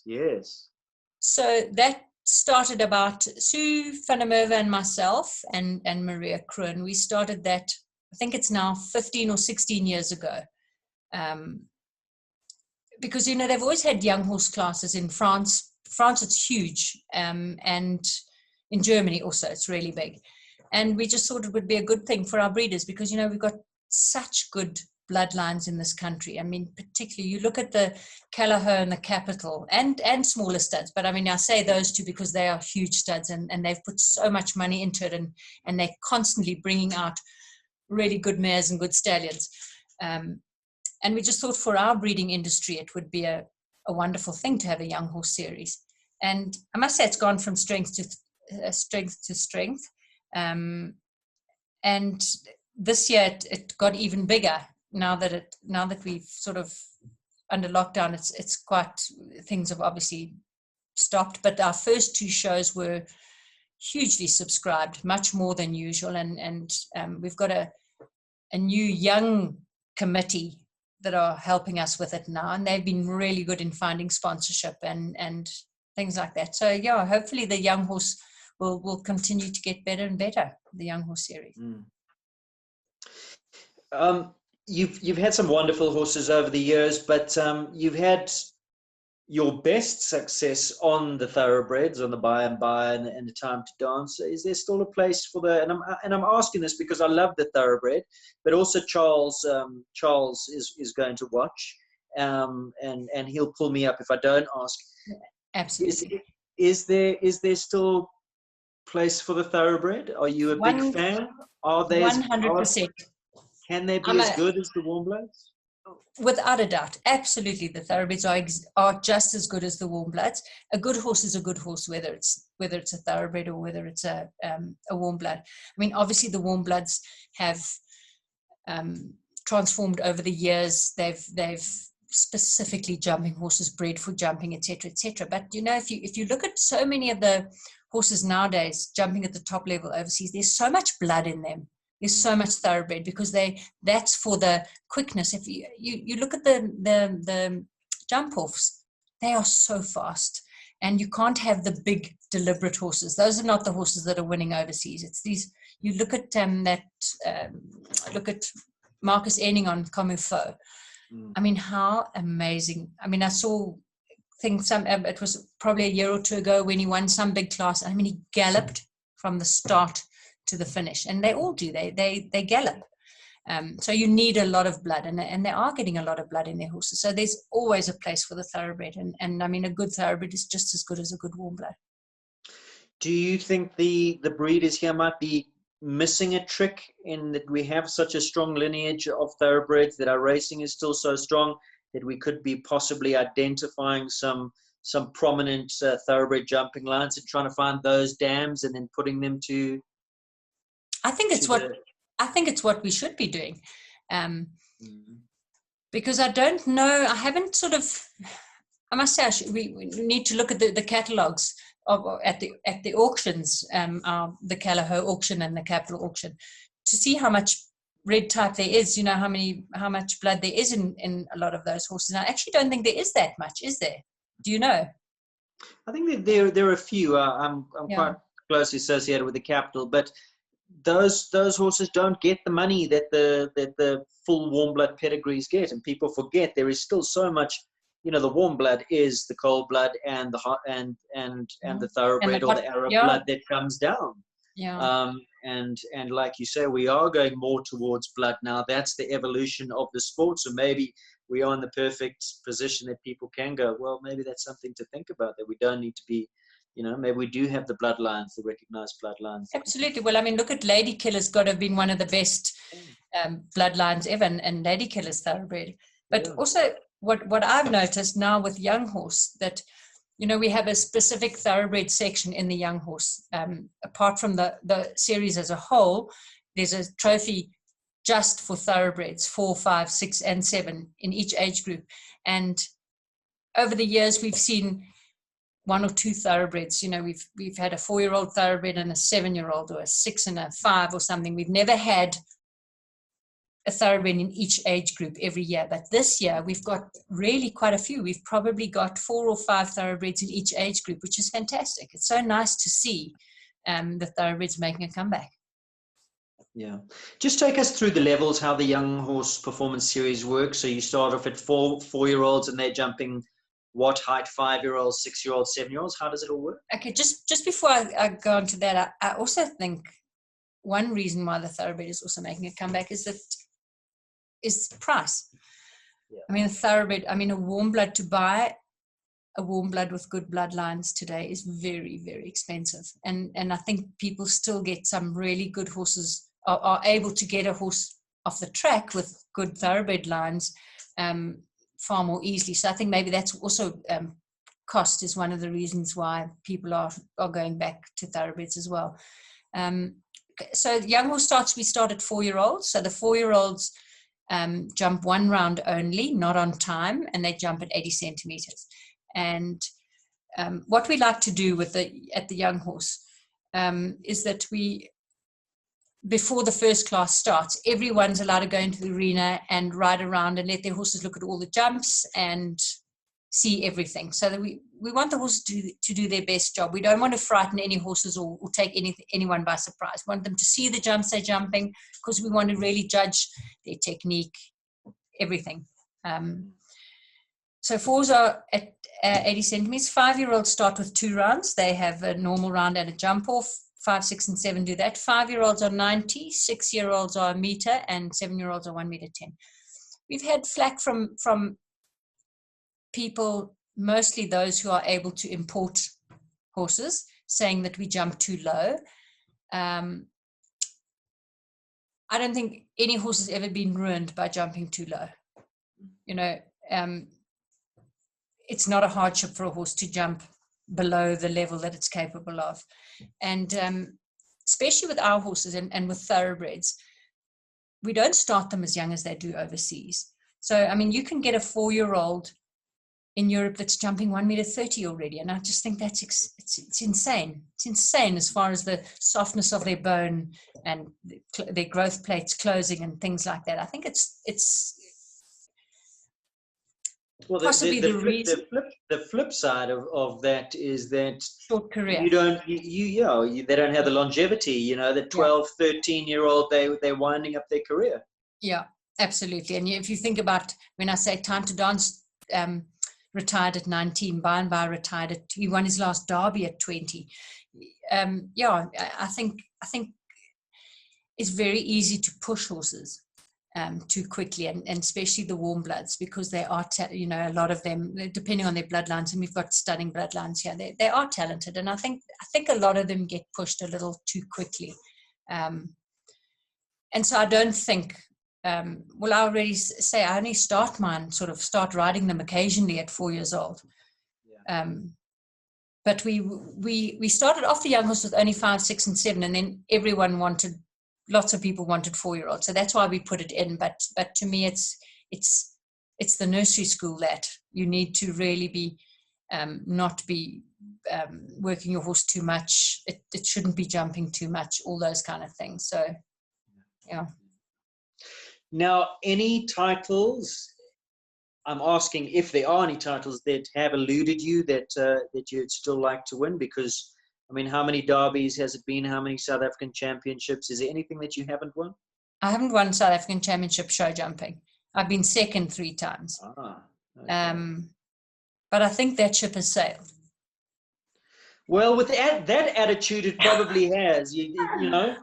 So that started about Sue van der Merwe and myself and Maria Kroon. We started that, I think it's now 15 or 16 years ago. Because, they've always had young horse classes in France. France, it's huge. And in Germany also, it's really big. And we just thought it would be a good thing for our breeders because, we've got such good bloodlines in this country. I mean, particularly you look at the Callahoo and the Capital and smaller studs, but I mean, I say those two because they are huge studs and they've put so much money into it and they're constantly bringing out really good mares and good stallions. And we just thought for our breeding industry, it would be a wonderful thing to have a young horse series. And I must say it's gone from strength to strength. And this year it got even bigger. Now that we've sort of under lockdown, it's quite, things have obviously stopped, but our first 2 shows were hugely subscribed, much more than usual. And we've got a new young committee that are helping us with it now. And they've been really good in finding sponsorship and things like that. So yeah, hopefully the young horse will continue to get better and better, the young horse series. You've had some wonderful horses over the years, but you've had your best success on the thoroughbreds, on the By and By and the Time to Dance. Is there still a place for and I'm asking this because I love the thoroughbred, but also Charles is going to watch, and he'll pull me up if I don't ask. Absolutely. Is there still place for the thoroughbred? Are you a big fan? Are they 100%? Can they be as good as the warmbloods? Without a doubt, absolutely. The thoroughbreds are just as good as the warm bloods. A good horse is a good horse, whether it's a thoroughbred or whether it's a warm blood. I mean, obviously the warm bloods have transformed over the years. They've specifically jumping horses bred for jumping, etc., etc. But if you look at so many of the horses nowadays jumping at the top level overseas, there's so much blood in them. There's so much thoroughbred because that's for the quickness. If you look at the jump offs, they are so fast, and you can't have the big deliberate horses. Those are not the horses that are winning overseas. It's these. You look at look at Marcus Enning on Comufo. I mean, how amazing! I mean, I think it was probably a year or two ago when he won some big class. I mean, he galloped from the start to the finish, and they all do. They gallop. So you need a lot of blood, and they are getting a lot of blood in their horses. So there's always a place for the thoroughbred, and I mean, a good thoroughbred is just as good as a good warm blood. Do you think the breeders here might be missing a trick in that we have such a strong lineage of thoroughbreds, that our racing is still so strong, that we could be possibly identifying some prominent thoroughbred jumping lines and trying to find those dams and then putting them to? I think it's what we should be doing, because I don't know. I haven't sort of. I must say, we need to look at the catalogues at the auctions, the Callahoo auction and the Capital auction, to see how much red type there is. How much blood there is in a lot of those horses. I actually don't think there is that much. Is there? Do you know? I think that there are a few. I'm quite closely associated with the Capital, but those horses don't get the money that the full warm blood pedigrees get, and people forget there is still so much. The warm blood is the cold blood and the hot and the thoroughbred or the Arab blood that comes down. Yeah. And like you say, we are going more towards blood now. That's the evolution of the sport. So maybe we are in the perfect position that people can go, well, maybe that's something to think about, that we don't need to be, maybe we do have the bloodlines, the recognized bloodlines. Absolutely. Well, I mean, look at Lady Killer's got to have been one of the best bloodlines ever, and Lady Killer's thoroughbred. But also what I've noticed now with young horse, that, we have a specific thoroughbred section in the young horse. Apart from the series as a whole, there's a trophy just for thoroughbreds, 4, 5, 6, and 7 in each age group. And over the years, we've seen 1 or 2 thoroughbreds. We've had a 4-year-old thoroughbred and a 7-year-old, or a 6 and a 5 or something. We've never had a thoroughbred in each age group every year, but this year we've got really quite a few. We've probably got 4 or 5 thoroughbreds in each age group, which is fantastic. It's so nice to see the thoroughbreds making a comeback. Yeah, just take us through the levels, how the young horse performance series works. So you start off at 4-year-olds, and they're jumping what height? 5-year-olds, 6-year-olds, 7-year-olds. How does it all work? Okay, just before I go on to that, I also think one reason why the thoroughbred is also making a comeback is price. Yeah. I mean, a warm blood, to buy a warm blood with good bloodlines today is very, very expensive. And I think people still get some really good horses, are able to get a horse off the track with good thoroughbred lines far more easily. So I think maybe that's also cost is one of the reasons why people are going back to thoroughbreds as well. So young horse we start at 4-year-olds. So the 4-year-olds jump 1 round only, not on time, and they jump at 80 centimeters. And what we like to do at the young horse is that before the first class starts, everyone's allowed to go into the arena and ride around and let their horses look at all the jumps and see everything. So that we want the horses to do their best job. We don't want to frighten any horses or take anyone by surprise. We want them to see the jumps they're jumping, because we want to really judge their technique, everything. So 4s are at 80 centimeters. 5-year-olds start with 2 rounds. They have a normal round and a jump off. 5, 6, and 7 do that. 5-year-olds are 90, 6-year-olds are 1 meter, and 7-year-olds are 1 meter 10. We've had flack from people, mostly those who are able to import horses, saying that we jump too low. I don't think any horse has ever been ruined by jumping too low. It's not a hardship for a horse to jump below the level that it's capable of. And especially with our horses and with thoroughbreds, we don't start them as young as they do overseas. So, I mean, you can get a 4-year-old in Europe that's jumping 1.30 m already. And I just think that's, it's insane. It's insane as far as the softness of their bone and their growth plates closing and things like that. I think it's well, possibly the flip side of that is that short career. You don't, they don't have the longevity, you know, the 12, 13-year-old, they're winding up their career. Yeah, absolutely. And if you think about, when I say Time to Dance, retired at 19, By and By retired at, he won his last derby at 20. I think it's very easy to push horses too quickly, and especially the warm bloods, because they are, a lot of them, depending on their bloodlines, and we've got stunning bloodlines here, they are talented, and I think a lot of them get pushed a little too quickly, and so I don't think. I already say I only start riding them occasionally at 4 years old. Yeah. But we started off the young horse with only 5, 6, and 7, and then lots of people wanted 4-year-olds, so that's why we put it in. But to me, it's the nursery school that you need to really be not be working your horse too much. It shouldn't be jumping too much, all those kind of things. So, yeah. Now, any titles? I'm asking if there are any titles that have eluded you that you'd still like to win, because I mean, how many derbies has it been? How many South African championships? Is there anything that you haven't won? I haven't won South African championship show jumping. I've been second 3 times. Okay. But I think that ship has sailed. Well, with that attitude, it probably has. You know.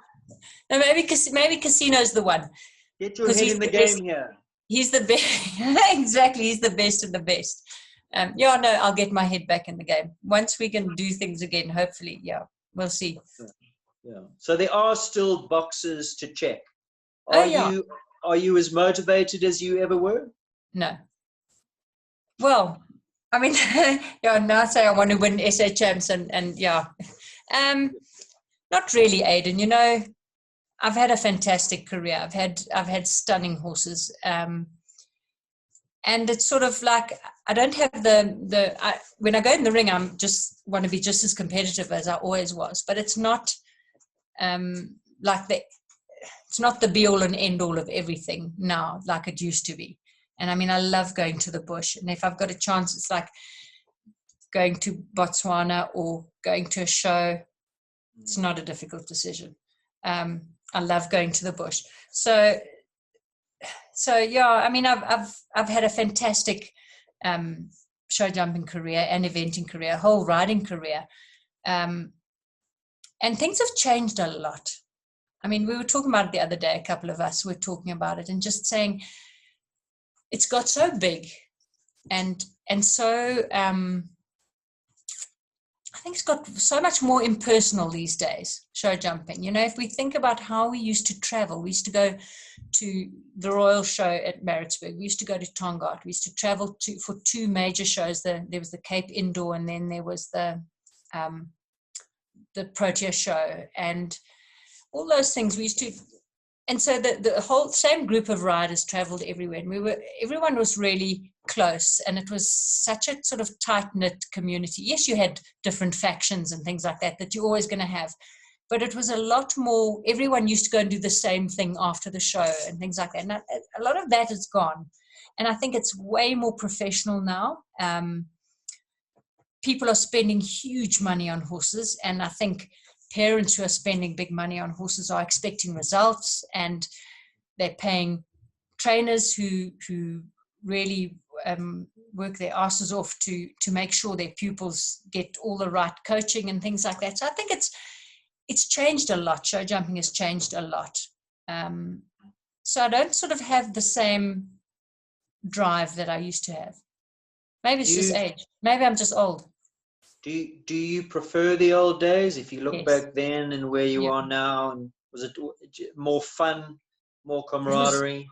No, maybe Casino's the one. Get your head in the game here. He's the best. Exactly, he's the best of the best. I'll get my head back in the game. Once we can do things again, hopefully, we'll see. Yeah. So there are still boxes to check. Are you as motivated as you ever were? No. Well, I mean, now I say I want to win SA Champs and not really, Aidan. You know, I've had a fantastic career. I've had stunning horses. And it's sort of like, I don't have when I go in the ring, I'm just want to be just as competitive as I always was, but it's not it's not the be all and end all of everything now, like it used to be. And I mean, I love going to the bush. And if I've got a chance, it's like going to Botswana or going to a show. It's not a difficult decision. I love going to the bush. So I mean, I've had a fantastic show jumping career and eventing career, whole riding career, and things have changed a lot. I mean, we were talking about it the other day. A couple of us were talking about it and just saying it's got so big, and so I think it's got so much more impersonal these days, show jumping. You know, if we think about how we used to travel, we used to go to the Royal Show at Maritzburg. We used to go to Tongaat. We used to travel for 2 major shows. There was the Cape Indoor, and then there was the Protea Show, and all those things we used to. And so the whole same group of riders traveled everywhere, and everyone was really close, and it was such a sort of tight-knit community. Yes, you had different factions and things like that you're always going to have, but it was a lot more, everyone used to go and do the same thing after the show and things like that. And a lot of that is gone, and I think it's way more professional now. People are spending huge money on horses, and I think parents who are spending big money on horses are expecting results, and they're paying trainers who really work their asses off to make sure their pupils get all the right coaching and things like that. So I think it's changed a lot. Show jumping has changed a lot. So I don't sort of have the same drive that I used to have. Maybe it's just age. Maybe I'm just old. Do you prefer the old days? If you look Yes. back then and where you are now, and was it more fun, more camaraderie?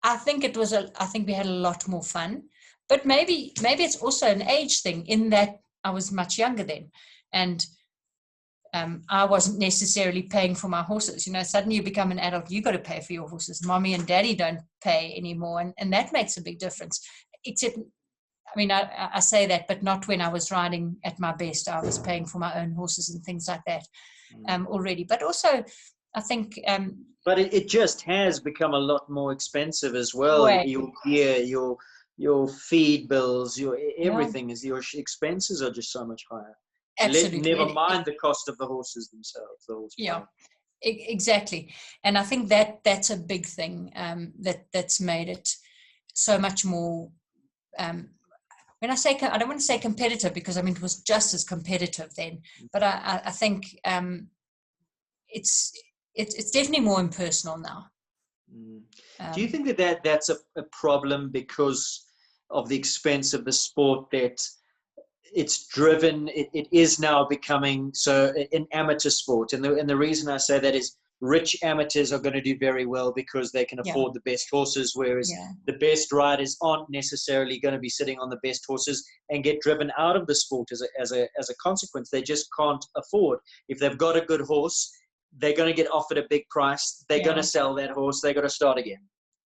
I think we had a lot more fun, but maybe it's also an age thing in that I was much younger then, and I wasn't necessarily paying for my horses. You know, suddenly you become an adult, you got to pay for your horses. Mommy and daddy don't pay anymore. And that makes a big difference. Except, I mean, I say that, but not when I was riding at my best. I was paying for my own horses and things like that already. But also, I think... but it just has become a lot more expensive as well. Way. Your gear, your feed bills, your everything is, your expenses are just so much higher. Absolutely. Never mind the cost of the horses themselves. Yeah, exactly. And I think that's a big thing that's made it so much more. When I say, I don't want to say competitive, because I mean it was just as competitive then. But I think it's definitely more impersonal now. Do you think that's a problem because of the expense of the sport, that it's driven, it is now becoming so an amateur sport? And the reason I say that is rich amateurs are going to do very well because they can afford the best horses, whereas the best riders aren't necessarily going to be sitting on the best horses and get driven out of the sport as a consequence. They just can't afford. If they've got a good horse, they're going to get offered a big price. They're going to sell that horse. They're going to start again.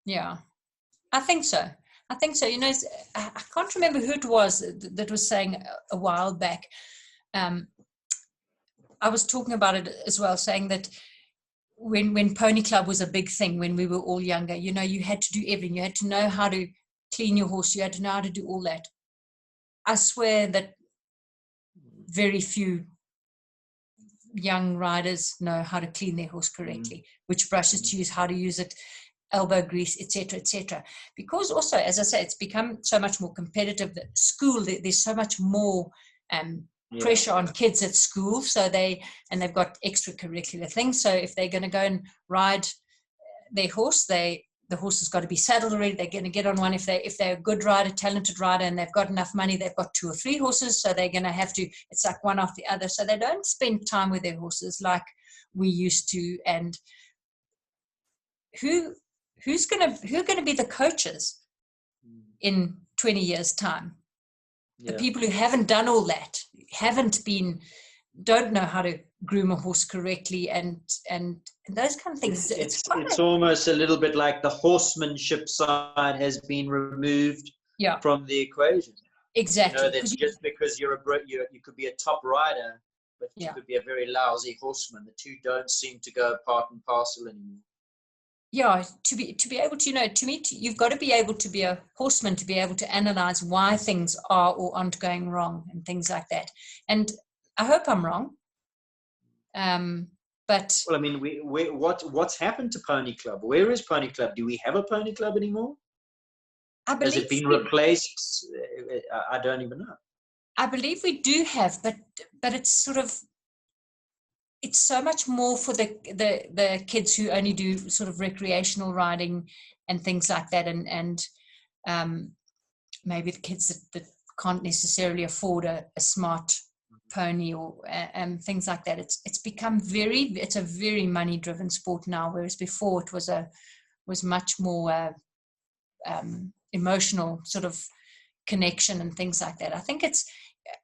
Yeah, I think so. You know, I can't remember who it was that was saying a while back. I was talking about it as well, saying that when Pony Club was a big thing, when we were all younger, you know, you had to do everything. You had to know how to clean your horse. You had to know how to do all that. I swear that very few young riders know how to clean their horse correctly, which brushes to use, how to use it, elbow grease, etc. Because also, as I say, it's become so much more competitive. That school, there's so much more pressure on kids at school, so they've got extracurricular things. So if they're going to go and ride their horse, the horse has got to be saddled already. They're going to get on one. If they're a good rider, talented rider, and they've got enough money, they've got 2 or 3 horses, so they're going to have to, it's like one after the other. So they don't spend time with their horses like we used to. And who's going to be the coaches in 20 years' time? The people who haven't done all that, don't know how to groom a horse correctly, and those kind of things. It's almost a little bit like the horsemanship side has been removed from the equation. Exactly. You know, that just because you could be a top rider, but you could be a very lousy horseman. The two don't seem to go part and parcel anymore. Yeah, to be able to, you know, to me, you've got to be able to be a horseman to be able to analyze why things are or aren't going wrong and things like that. And I hope I'm wrong. But well, I mean, what's happened to Pony Club? Where is Pony Club? Do we have a Pony Club anymore? Has it been replaced? I don't even know. I believe we do have, but it's sort of, it's so much more for the kids who only do sort of recreational riding and things like that, and maybe the kids that can't necessarily afford a smart pony or things like that. It's become it's a very money driven sport now, whereas before it was much more emotional sort of connection and things like that. I think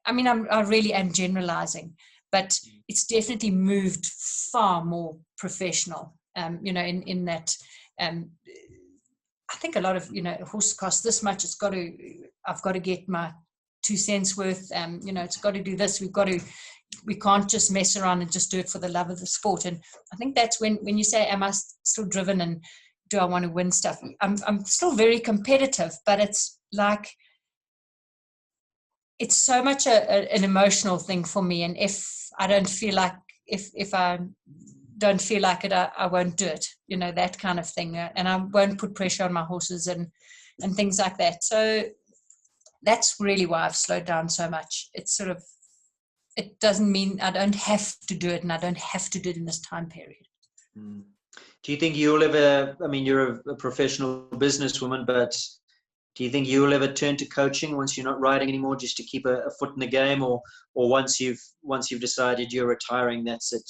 I really am generalizing, but it's definitely moved far more professional, you know, in that I think a lot of, you know, a horse costs this much, I've got to get my 2 cents worth, you know, it's got to do this, we can't just mess around and just do it for the love of the sport. And I think that's when you say, am I still driven and do I want to win stuff? I'm still very competitive, but it's like, it's so much an emotional thing for me. And if I don't feel like, if I don't feel like it, I won't do it, you know, that kind of thing. And I won't put pressure on my horses and things like that. So that's really why I've slowed down so much. It's sort of, it doesn't mean I don't have to do it, and I don't have to do it in this time period. Do you think you'll ever, I mean, you're a professional businesswoman, but do you think you'll ever turn to coaching once you're not riding anymore, just to keep a foot in the game, or once you've decided you're retiring, that's it?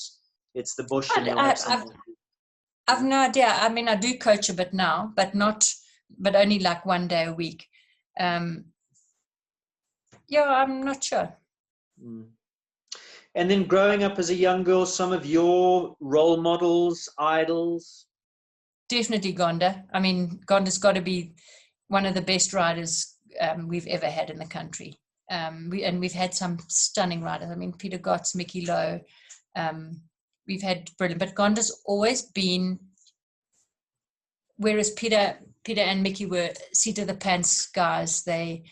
It's the bush, and you'll have something. I've no idea. I mean, I do coach a bit now, but only like 1 day a week. Yeah, I'm not sure. And then growing up as a young girl, some of your role models, idols? Definitely Gonda. I mean, Gonda's got to be one of the best riders we've ever had in the country. We've had some stunning riders. I mean, Peter Gotts, Mickey Lowe. We've had brilliant, but Gonda's always been. Whereas Peter and Mickey were seat of the pants guys. They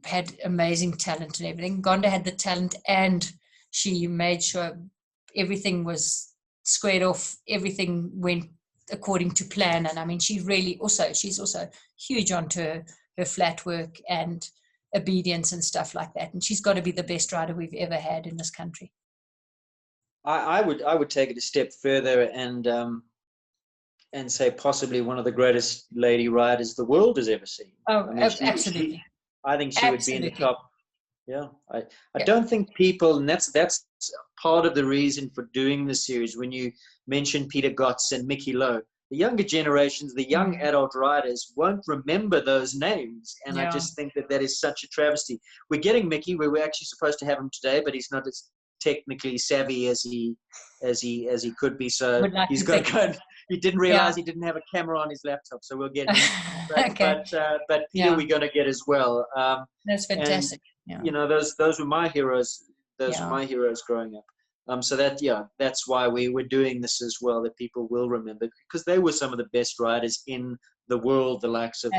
had amazing talent and everything. Gonda had the talent, and she made sure everything was squared off. Everything went according to plan. And I mean, she's also huge onto her flat work and obedience and stuff like that. And she's got to be the best rider we've ever had in this country. I would take it a step further and say possibly one of the greatest lady riders the world has ever seen. Oh, I mean, absolutely. I think she would be in the top. Yeah, I don't think people, and that's part of the reason for doing the series. When you mention Peter Gotts and Mickey Lowe, the younger generations, the young adult riders won't remember those names, and I just think that is such a travesty. We're getting Mickey. We were actually supposed to have him today, but he's not as technically savvy as he could be. So he's got to go. He didn't realize he didn't have a camera on his laptop, so we'll get him. But Peter, we're going to get as well. That's fantastic. And, you know, those were my heroes. Those were my heroes growing up. So that's why we were doing this as well, that people will remember, because they were some of the best riders in the world, the likes of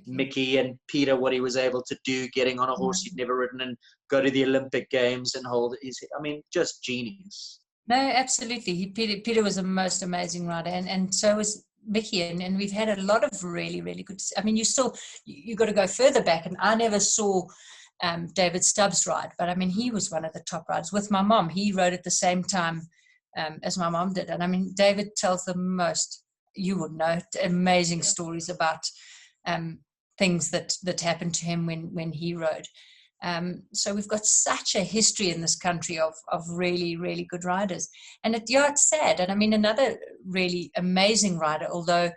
Mickey and Peter, what he was able to do, getting on a horse he'd never ridden and go to the Olympic Games and hold his, I mean, just genius. No, absolutely. Peter was the most amazing rider, and so was Mickey, and we've had a lot of really, really good. I mean, you got to go further back, and I never saw David Stubbs ride, but I mean, he was one of the top riders with my mom. He rode at the same time as my mom did, and I mean, David tells the most, you would know, amazing stories about things that happened to him when he rode. So we've got such a history in this country of really, really good riders. And it's sad. And I mean, another really amazing rider, although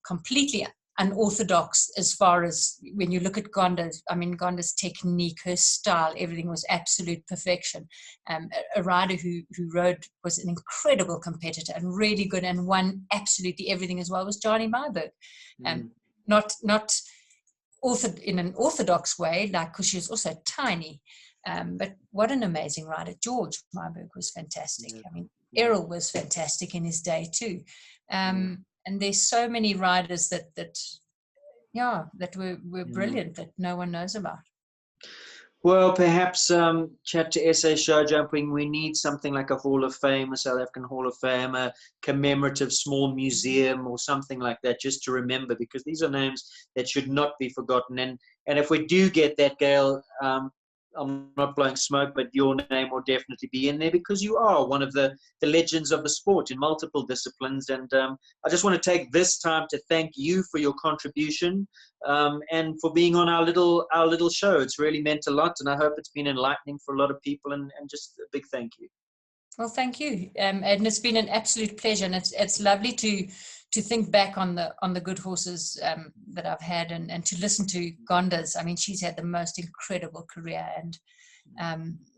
completely unorthodox as far as when you look at Gonda's technique, her style, everything was absolute perfection. A rider who rode, was an incredible competitor and really good and won absolutely everything as well, was Johnny Myburgh. Not in an orthodox way, like, because she was also tiny, but what an amazing rider. George Myburgh was fantastic. I mean, Errol was fantastic in his day too, and there's so many riders that were brilliant that no one knows about. Well, perhaps chat to SA Show Jumping. We need something like a Hall of Fame, a South African Hall of Fame, a commemorative small museum or something like that, just to remember, because these are names that should not be forgotten. And if we do get that, Gail, I'm not blowing smoke, but your name will definitely be in there, because you are one of the legends of the sport in multiple disciplines. And I just want to take this time to thank you for your contribution and for being on our little show. It's really meant a lot, and I hope it's been enlightening for a lot of people, and just a big thank you. Well, thank you. And it's been an absolute pleasure, and it's lovely to think back on the good horses that I've had, and to listen to Gonda's. I mean, she's had the most incredible career, and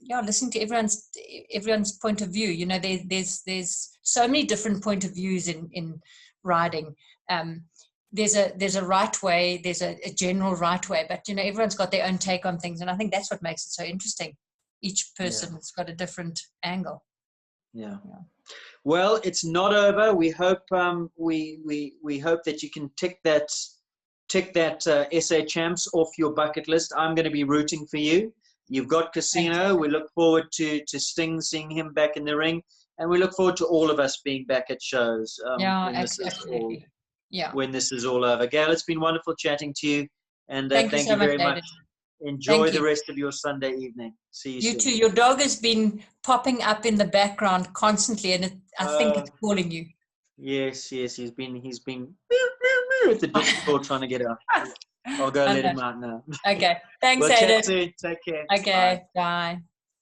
listening to everyone's point of view. You know, there's so many different point of views in riding. There's a right way, there's a general right way, but you know, everyone's got their own take on things, and I think that's what makes it so interesting. Each person has got a different angle. Yeah. Well, it's not over. We hope we hope that you can tick that SA Champs off your bucket list. I'm going to be rooting for you. You've got Casino. We look forward to Sting, seeing him back in the ring, and we look forward to all of us being back at shows. Absolutely. When this is all over. Gail, it's been wonderful chatting to you, and thank you very much. Enjoy the rest of your Sunday evening. See you soon. You too. Your dog has been popping up in the background constantly, and I think it's calling you. Yes. He's been at the discord trying to get out. I'll go let him out now. Okay. Thanks, We'll Aidan. chat soon. Take care. Okay. Bye.